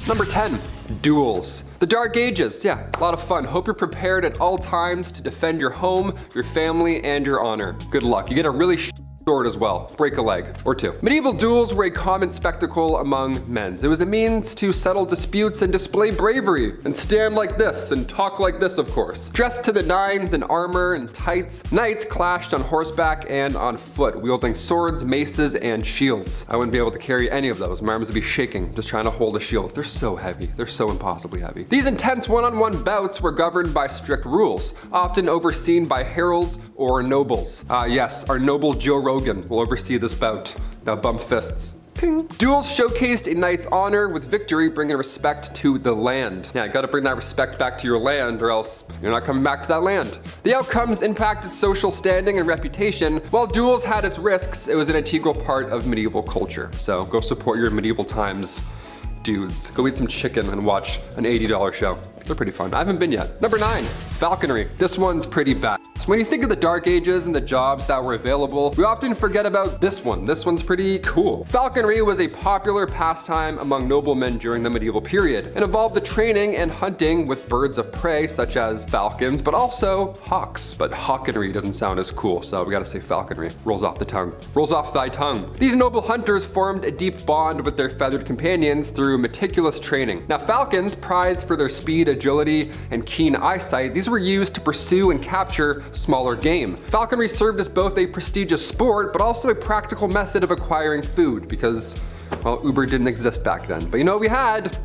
Number 10, duels. The Dark Ages, yeah, a lot of fun. Hope you're prepared at all times to defend your home, your family, and your honor. Good luck. You get a really sword as well. Break a leg or two. Medieval duels were a common spectacle among men. It was a means to settle disputes and display bravery and stand like this and talk like this, of course. Dressed to the nines in armor and tights, knights clashed on horseback and on foot, wielding swords, maces, and shields. I wouldn't be able to carry any of those. My arms would be shaking just trying to hold a shield. They're so heavy. They're so impossibly heavy. These intense one-on-one bouts were governed by strict rules, often overseen by heralds or nobles. Yes, our noble Joe Rogan will oversee this bout. Now bump fists. Ping. Duels showcased a knight's honor, with victory bringing respect to the land. Yeah, gotta bring that respect back to your land or else you're not coming back to that land. The outcomes impacted social standing and reputation. While duels had its risks, it was an integral part of medieval culture. So go support your medieval times dudes. Go eat some chicken and watch an $80 show. They're pretty fun. I haven't been yet. Number 9, falconry. This one's pretty bad. So when you think of the Dark Ages and the jobs that were available, we often forget about this one. This one's pretty cool. Falconry was a popular pastime among noblemen during the medieval period and involved the training and hunting with birds of prey such as falcons, but also hawks. But hawkenry doesn't sound as cool, so we gotta say falconry. Rolls off the tongue. Rolls off thy tongue. These noble hunters formed a deep bond with their feathered companions through meticulous training. Now falcons, prized for their speed, agility, and keen eyesight, these were used to pursue and capture smaller game. Falconry served as both a prestigious sport, but also a practical method of acquiring food because, well, Uber didn't exist back then. But you know what we had?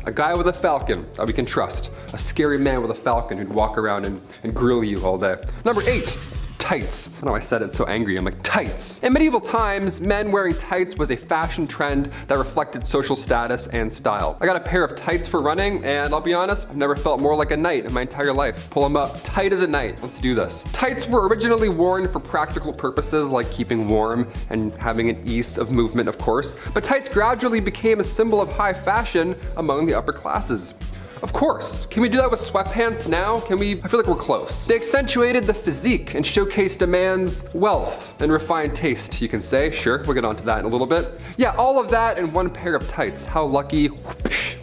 A guy with a falcon that we can trust. A scary man with a falcon who'd walk around and grill you all day. Number 8. Tights. I don't know, I said it so angry. I'm like, tights. In medieval times, men wearing tights was a fashion trend that reflected social status and style. I got a pair of tights for running, and I'll be honest, I've never felt more like a knight in my entire life. Pull them up, tight as a knight. Let's do this. Tights were originally worn for practical purposes like keeping warm and having an ease of movement, of course, but tights gradually became a symbol of high fashion among the upper classes. Of course. Can we do that with sweatpants now? Can we? I feel like we're close. They accentuated the physique and showcased a man's wealth and refined taste, you can say. Sure, we'll get onto that in a little bit. Yeah, all of that in one pair of tights. How lucky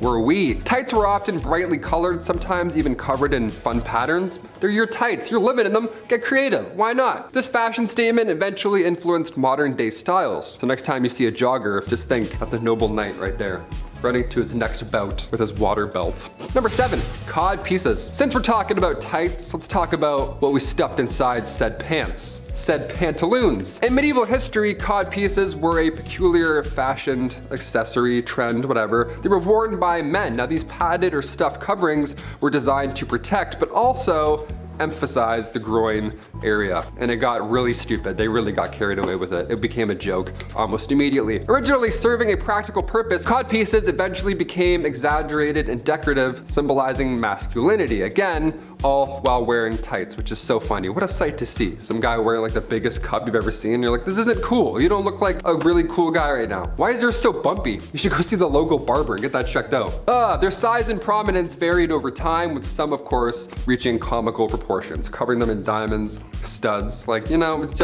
were we? Tights were often brightly colored, sometimes even covered in fun patterns. They're your tights, you're living in them, get creative, why not? This fashion statement eventually influenced modern day styles. So next time you see a jogger, just think, that's a noble knight right there, running to his next bout with his water belt. Number 7, cod pieces. Since we're talking about tights, let's talk about what we stuffed inside said pants. Said pantaloons. In medieval history, cod pieces were a peculiar fashioned accessory, trend, whatever. They were worn by men. Now these padded or stuffed coverings were designed to protect, but also emphasize the groin area. And it got really stupid. They really got carried away with it. It became a joke almost immediately. Originally serving a practical purpose, cod pieces eventually became exaggerated and decorative, symbolizing masculinity. Again, all while wearing tights, which is so funny. What a sight to see. Some guy wearing like the biggest cup you've ever seen. You're like, this isn't cool. You don't look like a really cool guy right now. Why is yours so bumpy? You should go see the local barber and get that checked out. Their size and prominence varied over time, with some, of course, reaching comical proportions, covering them in diamonds, studs. Like, you know, that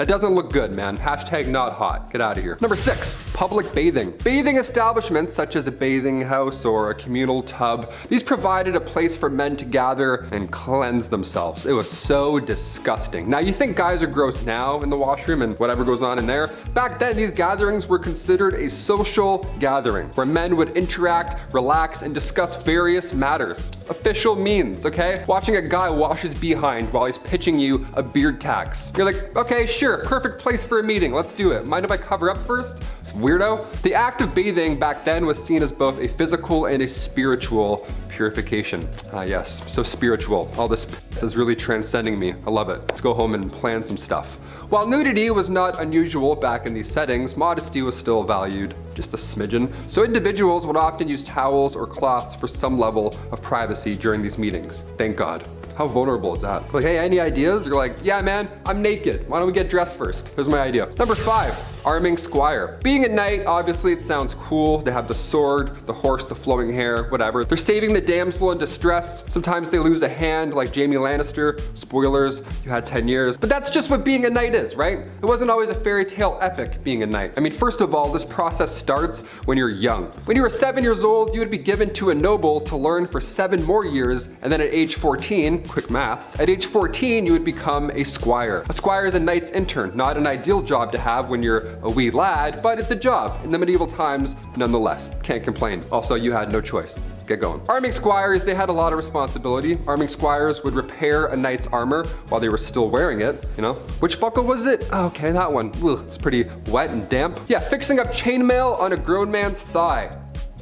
doesn't look good, man. Hashtag not hot. Get out of here. Number 6, public bathing. Bathing establishments, such as a bathing house or a communal tub, these provided a place for men to gather and cleanse themselves. It was so disgusting. Now you think guys are gross now in the washroom and whatever goes on in there. Back then, these gatherings were considered a social gathering where men would interact, relax, and discuss various matters. Official means, okay? Watching a guy wash his behind while he's pitching you a beard tax. You're like, okay, sure, perfect place for a meeting. Let's do it. Mind if I cover up first? Weirdo. The act of bathing back then was seen as both a physical and a spiritual purification. Ah yes, so spiritual. All this is really transcending me. I love it. Let's go home and plan some stuff. While nudity was not unusual back in these settings, modesty was still valued, just a smidgen. So individuals would often use towels or cloths for some level of privacy during these meetings. Thank God. How vulnerable is that? Like, hey, any ideas? You're like, yeah, man, I'm naked. Why don't we get dressed first? Here's my idea. Number 5, arming squire. Being a knight, obviously it sounds cool. They have the sword, the horse, the flowing hair, whatever. They're saving the damsel in distress. Sometimes they lose a hand like Jaime Lannister. Spoilers, you had 10 years. But that's just what being a knight is, right? It wasn't always a fairy tale epic being a knight. I mean, first of all, this process starts when you're young. When you were 7 years old, you would be given to a noble to learn for 7 more years, and then at age 14, quick maths, at age 14, you would become a squire. A squire is a knight's intern, not an ideal job to have when you're a wee lad, but it's a job in the medieval times nonetheless. Can't complain. Also, you had no choice. Get going. Arming squires, they had a lot of responsibility. Arming squires would repair a knight's armor while they were still wearing it, you know? Which buckle was it? Oh, okay, that one. Ugh, it's pretty wet and damp. Yeah, fixing up chainmail on a grown man's thigh.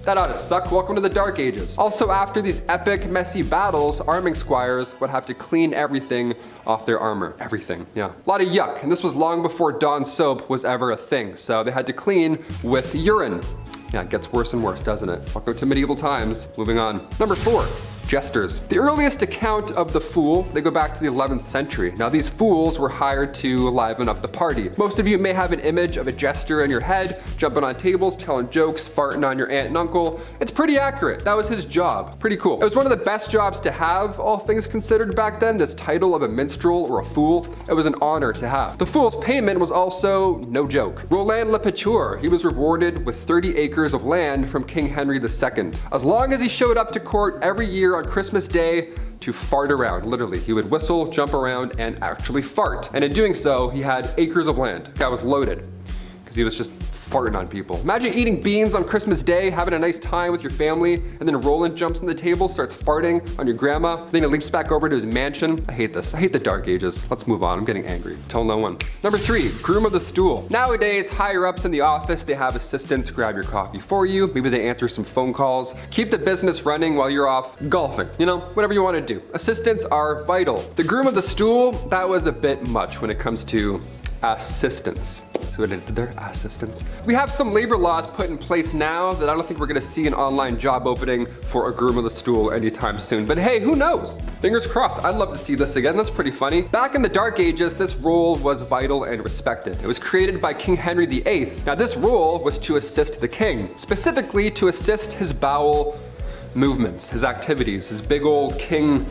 That ought to suck. Welcome to the Dark Ages. Also, after these epic, messy battles, arming squires would have to clean everything off their armor. Everything, yeah. A lot of yuck, and this was long before Dawn soap was ever a thing, so they had to clean with urine. Yeah, it gets worse and worse, doesn't it? Welcome to medieval times. Moving on. Number 4, jesters. The earliest account of the fool, they go back to the 11th century. Now these fools were hired to liven up the party. Most of you may have an image of a jester in your head, jumping on tables, telling jokes, farting on your aunt and uncle. It's pretty accurate. That was his job. Pretty cool. It was one of the best jobs to have, all things considered back then, this title of a minstrel or a fool. It was an honor to have. The fool's payment was also no joke. Roland Le Couture, he was rewarded with 30 acres of land from King Henry II. As long as he showed up to court every year on Christmas Day to fart around. Literally, he would whistle, jump around, and actually fart. And in doing so, he had acres of land. Guy was loaded because he was just farting on people. Imagine eating beans on Christmas Day, having a nice time with your family, and then Roland jumps on the table, starts farting on your grandma, then he leaps back over to his mansion. I hate this. I hate the dark ages. Let's move on. I'm getting angry. Tell no one. Number 3, groom of the stool. Nowadays, higher ups in the office, they have assistants grab your coffee for you. Maybe they answer some phone calls. Keep the business running while you're off golfing. You know, whatever you want to do. Assistants are vital. The groom of the stool, that was a bit much when it comes to assistants. See what I did there? Assistants. We have some labor laws put in place now that I don't think we're gonna see an online job opening for a groom of the stool anytime soon. But hey, who knows? Fingers crossed. I'd love to see this again. That's pretty funny. Back in the Dark Ages, this role was vital and respected. It was created by King Henry VIII. Now this role was to assist the king, specifically to assist his bowel movements, his activities, his big old king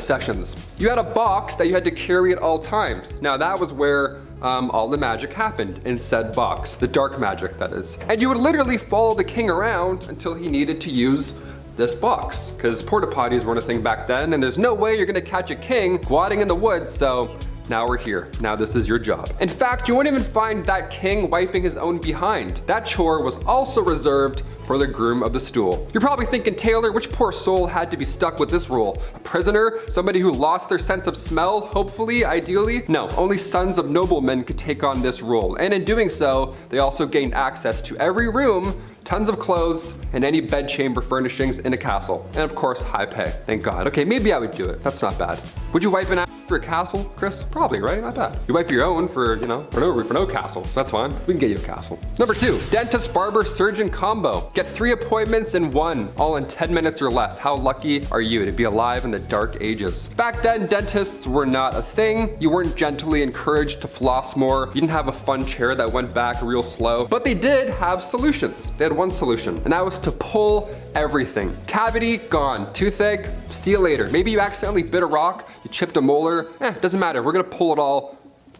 sessions. You had a box that you had to carry at all times. Now that was where all the magic happened in said box, the dark magic that is. And you would literally follow the king around until he needed to use this box, because porta potties weren't a thing back then, and there's no way you're gonna catch a king squatting in the woods, so now we're here. Now this is your job. In fact, you wouldn't even find that king wiping his own behind. That chore was also reserved for the groom of the stool. You're probably thinking, Taylor, which poor soul had to be stuck with this role? A prisoner? Somebody who lost their sense of smell, hopefully, ideally? No, only sons of noblemen could take on this role. And in doing so, they also gained access to every room, tons of clothes, and any bedchamber furnishings in a castle. And of course, high pay. Thank God. Okay, maybe I would do it. That's not bad. Would you wipe an ass for a castle, Chris? Probably, right? Not bad. You wipe your own for, you know, for no castle. So that's fine. We can get you a castle. Number 2, dentist, barber, surgeon combo. Get 3 appointments in one, all in 10 minutes or less. How lucky are you to be alive in the dark ages? Back then, dentists were not a thing. You weren't gently encouraged to floss more. You didn't have a fun chair that went back real slow. But they did have solutions. They had one solution, and that was to pull everything. Cavity, gone. Toothache, see you later. Maybe you accidentally bit a rock, you chipped a molar. Doesn't matter. We're gonna pull it all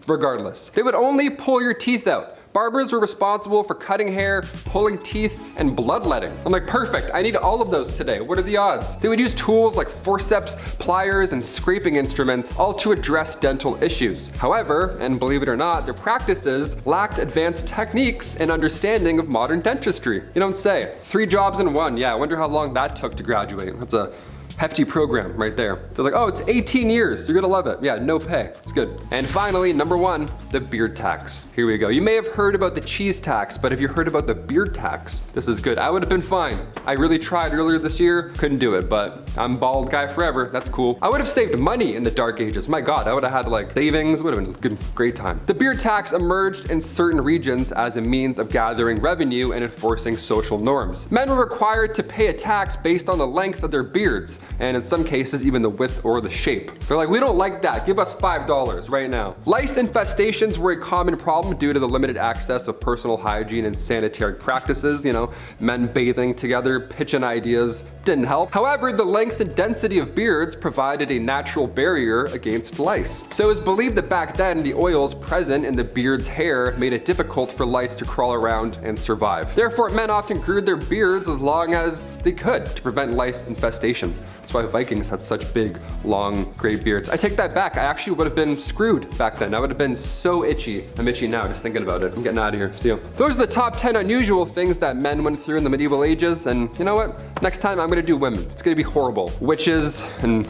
regardless. They would only pull your teeth out. Barbers were responsible for cutting hair, pulling teeth, and bloodletting. I'm like, perfect, I need all of those today. What are the odds? They would use tools like forceps, pliers, and scraping instruments, all to address dental issues. However, and believe it or not, their practices lacked advanced techniques and understanding of modern dentistry. You don't say. 3 jobs in one. Yeah, I wonder how long that took to graduate. That's a hefty program right there. They're like, oh, it's 18 years. You're gonna love it. Yeah, no pay. It's good. And finally, number 1, the beard tax. Here we go. You may have heard about the cheese tax, but have you heard about the beard tax? This is good. I would have been fine. I really tried earlier this year. Couldn't do it, but I'm bald guy forever. That's cool. I would have saved money in the dark ages. My God, I would have had like savings. Would have been a good, great time. The beard tax emerged in certain regions as a means of gathering revenue and enforcing social norms. Men were required to pay a tax based on the length of their beards, and in some cases even the width or the shape. They're like, we don't like that, give us $5 right now. Lice infestations were a common problem due to the limited access of personal hygiene and sanitary practices. You know, men bathing together, pitching ideas, didn't help. However, the length and density of beards provided a natural barrier against lice. So it was believed that back then the oils present in the beard's hair made it difficult for lice to crawl around and survive. Therefore, men often grew their beards as long as they could to prevent lice infestation. That's why Vikings had such big, long, gray beards. I take that back. I actually would have been screwed back then. I would have been so itchy. I'm itchy now just thinking about it. I'm getting out of here. See you. Those are the top 10 unusual things that men went through in the medieval ages. And you know what? Next time I'm gonna do women. It's gonna be horrible. Witches and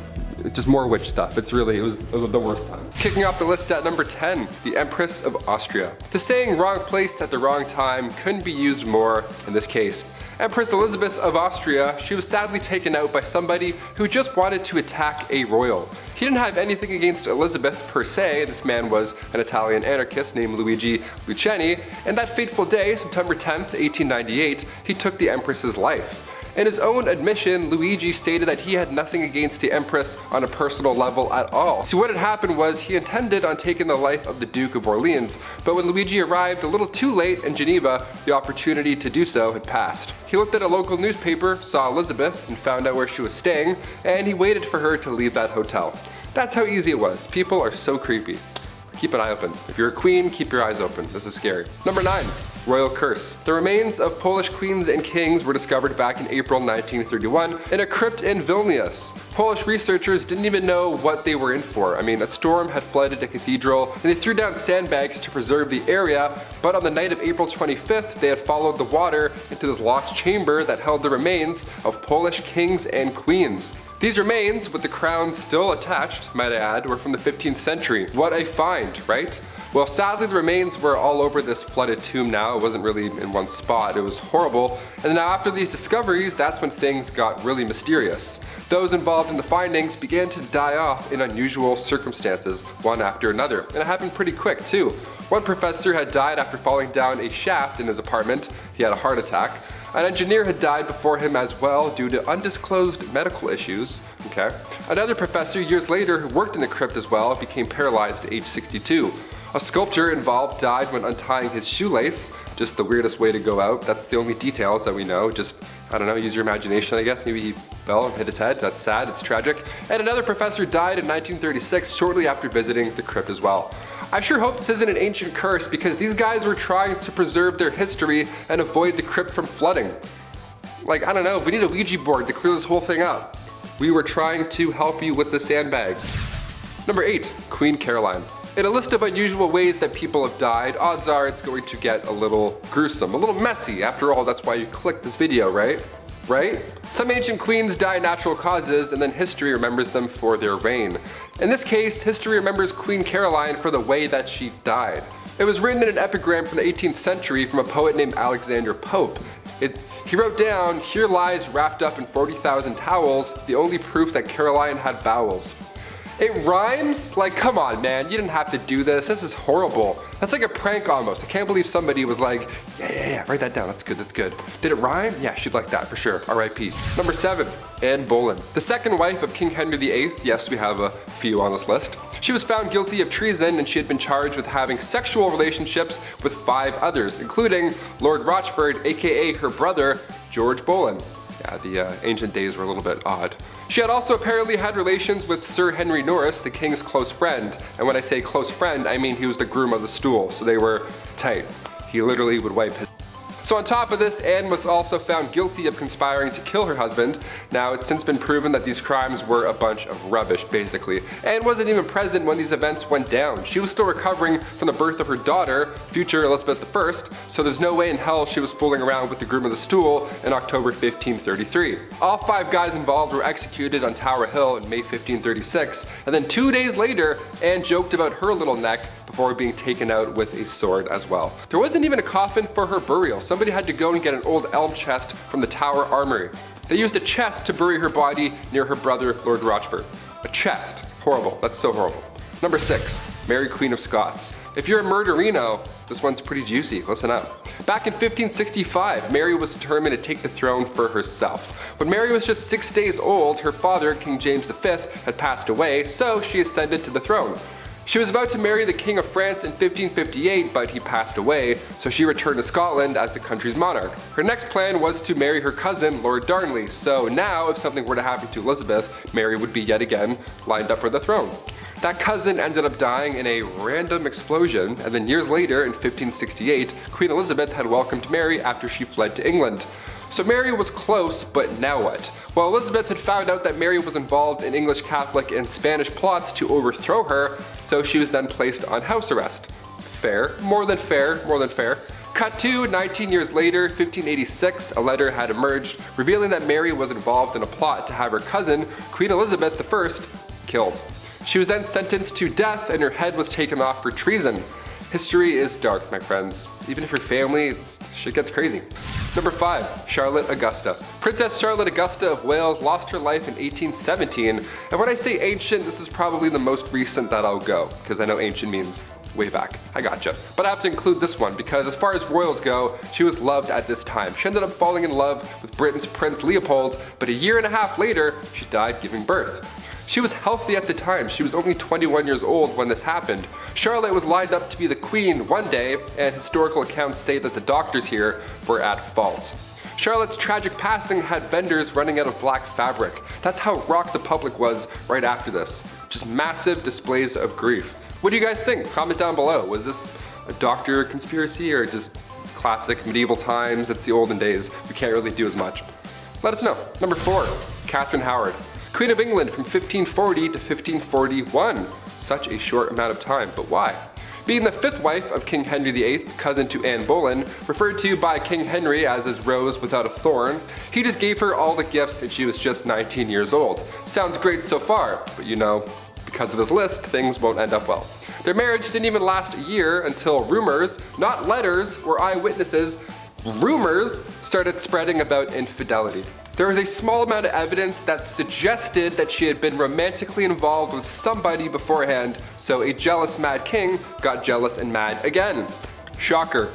just more witch stuff. It was the worst time. Kicking off the list at number 10, the Empress of Austria. The saying wrong place at the wrong time couldn't be used more in this case. Empress Elizabeth of Austria, she was sadly taken out by somebody who just wanted to attack a royal. He didn't have anything against Elizabeth per se. This man was an Italian anarchist named Luigi Lucchini, and that fateful day, September 10th, 1898, he took the Empress's life. In his own admission, Luigi stated that he had nothing against the Empress on a personal level at all. See, what had happened was he intended on taking the life of the Duke of Orleans, but when Luigi arrived a little too late in Geneva, the opportunity to do so had passed. He looked at a local newspaper, saw Elizabeth, and found out where she was staying, and he waited for her to leave that hotel. That's how easy it was. People are so creepy. Keep an eye open. If you're a queen, keep your eyes open. This is scary. Number 9. Royal curse. The remains of Polish queens and kings were discovered back in April 1931 in a crypt in Vilnius. Polish researchers didn't even know what they were in for. I mean, a storm had flooded a cathedral and they threw down sandbags to preserve the area, but on the night of April 25th, they had followed the water into this lost chamber that held the remains of Polish kings and queens. These remains, with the crowns still attached, might I add, were from the 15th century. What a find, right? Well, sadly, the remains were all over this flooded tomb now. It wasn't really in one spot. It was horrible. And now after these discoveries, that's when things got really mysterious. Those involved in the findings began to die off in unusual circumstances, one after another. And it happened pretty quick, too. One professor had died after falling down a shaft in his apartment. He had a heart attack. An engineer had died before him as well due to undisclosed medical issues. Okay. Another professor years later who worked in the crypt as well became paralyzed at age 62. A sculptor involved died when untying his shoelace. Just the weirdest way to go out. That's the only details that we know. Just, I don't know, use your imagination, I guess. Maybe he fell and hit his head. That's sad, it's tragic. And another professor died in 1936 shortly after visiting the crypt as well. I sure hope this isn't an ancient curse because these guys were trying to preserve their history and avoid the crypt from flooding. Like, I don't know, we need a Ouija board to clear this whole thing up. We were trying to help you with the sandbags. Number 8, Queen Caroline. In a list of unusual ways that people have died, odds are it's going to get a little gruesome, a little messy. After all, that's why you clicked this video, right? Right? Some ancient queens die natural causes and then history remembers them for their reign. In this case, history remembers Queen Caroline for the way that she died. It was written in an epigram from the 18th century from a poet named Alexander Pope. He wrote down, "Here lies wrapped up in 40,000 towels, the only proof that Caroline had bowels." It rhymes? Like, come on, man, you didn't have to do this. This is horrible. That's like a prank almost. I can't believe somebody was like, yeah, write that down. That's good, that's good. Did it rhyme? Yeah, she'd like that for sure. R.I.P. Number 7, Anne Boleyn. The second wife of King Henry VIII. Yes, we have a few on this list. She was found guilty of treason and she had been charged with having sexual relationships with 5 others, including Lord Rochford, aka her brother, George Boleyn. Yeah, the ancient days were a little bit odd. She had also apparently had relations with Sir Henry Norris, the king's close friend. And when I say close friend, I mean he was the groom of the stool, so they were tight. He literally would wipe his. So on top of this, Anne was also found guilty of conspiring to kill her husband. Now, it's since been proven that these crimes were a bunch of rubbish, basically. Anne wasn't even present when these events went down. She was still recovering from the birth of her daughter, future Elizabeth I, so there's no way in hell she was fooling around with the groom of the stool in October 1533. All 5 guys involved were executed on Tower Hill in May 1536, and then 2 days later, Anne joked about her little neck before being taken out with a sword as well. There wasn't even a coffin for her burial. Somebody had to go and get an old elm chest from the Tower Armory. They used a chest to bury her body near her brother, Lord Rochford. A chest. Horrible. That's so horrible. Number 6, Mary Queen of Scots. If you're a murderino, this one's pretty juicy. Listen up. Back in 1565, Mary was determined to take the throne for herself. When Mary was just 6 days old, her father, King James V, had passed away, so she ascended to the throne. She was about to marry the King of France in 1558, but he passed away, so she returned to Scotland as the country's monarch. Her next plan was to marry her cousin, Lord Darnley, so now if something were to happen to Elizabeth, Mary would be yet again lined up for the throne. That cousin ended up dying in a random explosion, and then years later, in 1568, Queen Elizabeth had welcomed Mary after she fled to England. So Mary was close, but now what? Well, Elizabeth had found out that Mary was involved in English Catholic and Spanish plots to overthrow her, so she was then placed on house arrest. Fair, more than fair, more than fair. Cut to 19 years later, 1586, a letter had emerged revealing that Mary was involved in a plot to have her cousin, Queen Elizabeth I, killed. She was then sentenced to death and her head was taken off for treason. History is dark, my friends. Even if you're family, shit gets crazy. Number 5, Charlotte Augusta. Princess Charlotte Augusta of Wales lost her life in 1817, and when I say ancient, this is probably the most recent that I'll go, because I know ancient means way back. I gotcha. But I have to include this one because as far as royals go, she was loved at this time. She ended up falling in love with Britain's Prince Leopold, but a year and a half later, she died giving birth. She was healthy at the time. She was only 21 years old when this happened. Charlotte was lined up to be the queen one day, and historical accounts say that the doctors here were at fault. Charlotte's tragic passing had vendors running out of black fabric. That's how rocked the public was right after this. Just massive displays of grief. What do you guys think? Comment down below. Was this a doctor conspiracy or just classic medieval times? It's the olden days. We can't really do as much. Let us know. Number 4, Catherine Howard. Queen of England from 1540 to 1541. Such a short amount of time, but why? Being the 5th wife of King Henry VIII, cousin to Anne Boleyn, referred to by King Henry as his rose without a thorn, he just gave her all the gifts and she was just 19 years old. Sounds great so far, but you know, because of his list, things won't end up well. Their marriage didn't even last a year until rumors, not letters or eyewitnesses, rumors started spreading about infidelity. There was a small amount of evidence that suggested that she had been romantically involved with somebody beforehand, so a jealous mad king got jealous and mad again. Shocker.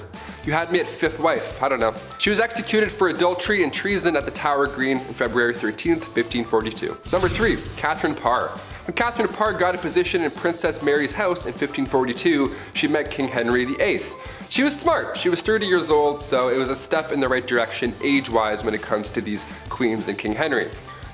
You had me at 5th wife, I don't know. She was executed for adultery and treason at the Tower Green on February 13th, 1542. Number 3, Catherine Parr. When Catherine Parr got a position in Princess Mary's house in 1542, she met King Henry VIII. She was smart. She was 30 years old, so it was a step in the right direction age-wise when it comes to these queens and King Henry.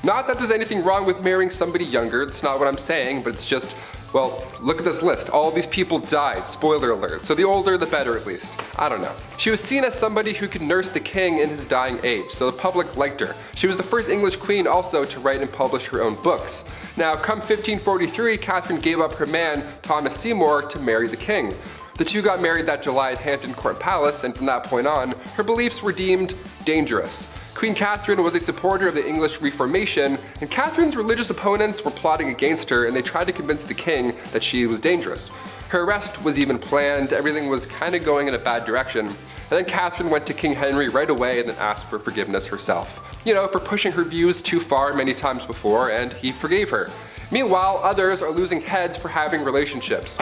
Not that there's anything wrong with marrying somebody younger, that's not what I'm saying, but it's just, well, look at this list. All these people died, spoiler alert, so the older the better at least. I don't know. She was seen as somebody who could nurse the king in his dying age, so the public liked her. She was the first English queen also to write and publish her own books. Now, come 1543, Catherine gave up her man, Thomas Seymour, to marry the king. The two got married that July at Hampton Court Palace, and from that point on, her beliefs were deemed dangerous. Queen Catherine was a supporter of the English Reformation, and Catherine's religious opponents were plotting against her, and they tried to convince the king that she was dangerous. Her arrest was even planned, everything was kind of going in a bad direction. And then Catherine went to King Henry right away and then asked for forgiveness herself. You know, for pushing her views too far many times before, and he forgave her. Meanwhile, others are losing heads for having relationships.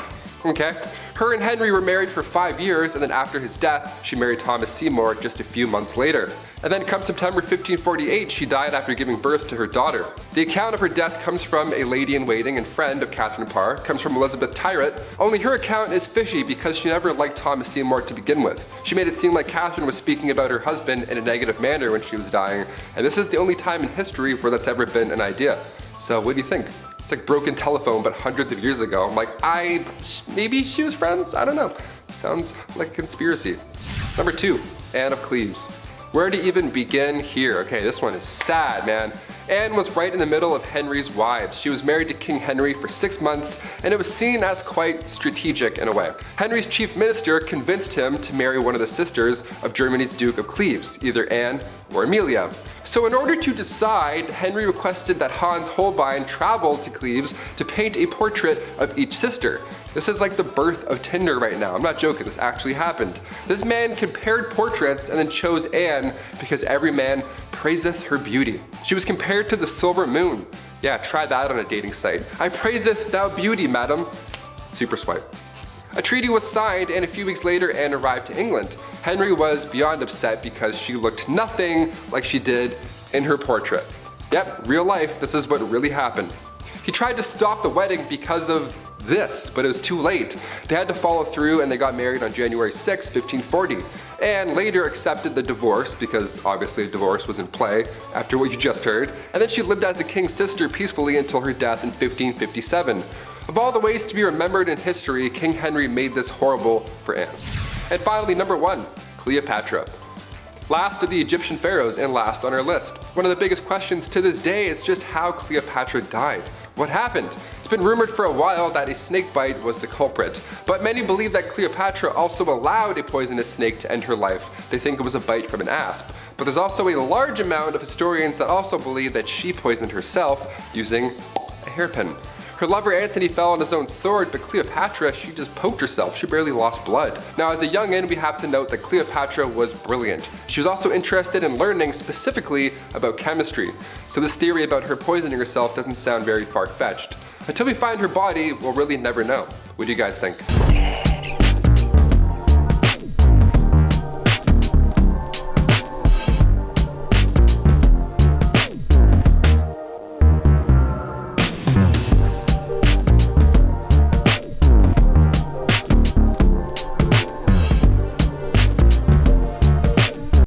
Okay? Her and Henry were married for 5 years, and then after his death, she married Thomas Seymour just a few months later. And then come September 1548, she died after giving birth to her daughter. The account of her death comes from a lady-in-waiting and friend of Catherine Parr, comes from Elizabeth Tyrant, only her account is fishy because she never liked Thomas Seymour to begin with. She made it seem like Catherine was speaking about her husband in a negative manner when she was dying, and this is the only time in history where that's ever been an idea. So what do you think? It's like broken telephone, but hundreds of years ago. I'm like, maybe she was friends? I don't know. Sounds like a conspiracy. Number 2, Anne of Cleves. Where to even begin here? Okay, this one is sad, man. Anne was right in the middle of Henry's wives. She was married to King Henry for 6 months, and it was seen as quite strategic in a way. Henry's chief minister convinced him to marry one of the sisters of Germany's Duke of Cleves, either Anne or Amelia. So in order to decide, Henry requested that Hans Holbein travel to Cleves to paint a portrait of each sister. This is like the birth of Tinder right now. I'm not joking, this actually happened. This man compared portraits and then chose Anne because every man praiseth her beauty. She was compared to the silver moon. Yeah, try that on a dating site. I praiseth thou beauty, madam. Super swipe. A treaty was signed, and a few weeks later Anne arrived to England. Henry was beyond upset because she looked nothing like she did in her portrait. Yep, real life, this is what really happened. He tried to stop the wedding because of this, but it was too late. They had to follow through and they got married on January 6, 1540. Anne later accepted the divorce because obviously a divorce was in play after what you just heard, and then she lived as the king's sister peacefully until her death in 1557. Of all the ways to be remembered in history, King Henry made this horrible for Anne. And finally, number 1, Cleopatra. Last of the Egyptian pharaohs and last on our list. One of the biggest questions to this day is just how Cleopatra died. What happened? It's been rumored for a while that a snake bite was the culprit, but many believe that Cleopatra also allowed a poisonous snake to end her life. They think it was a bite from an asp. But there's also a large amount of historians that also believe that she poisoned herself using a hairpin. Her lover Anthony fell on his own sword, but Cleopatra, she just poked herself. She barely lost blood. Now, as a youngin', we have to note that Cleopatra was brilliant. She was also interested in learning specifically about chemistry. So this theory about her poisoning herself doesn't sound very far-fetched. Until we find her body, we'll really never know. What do you guys think?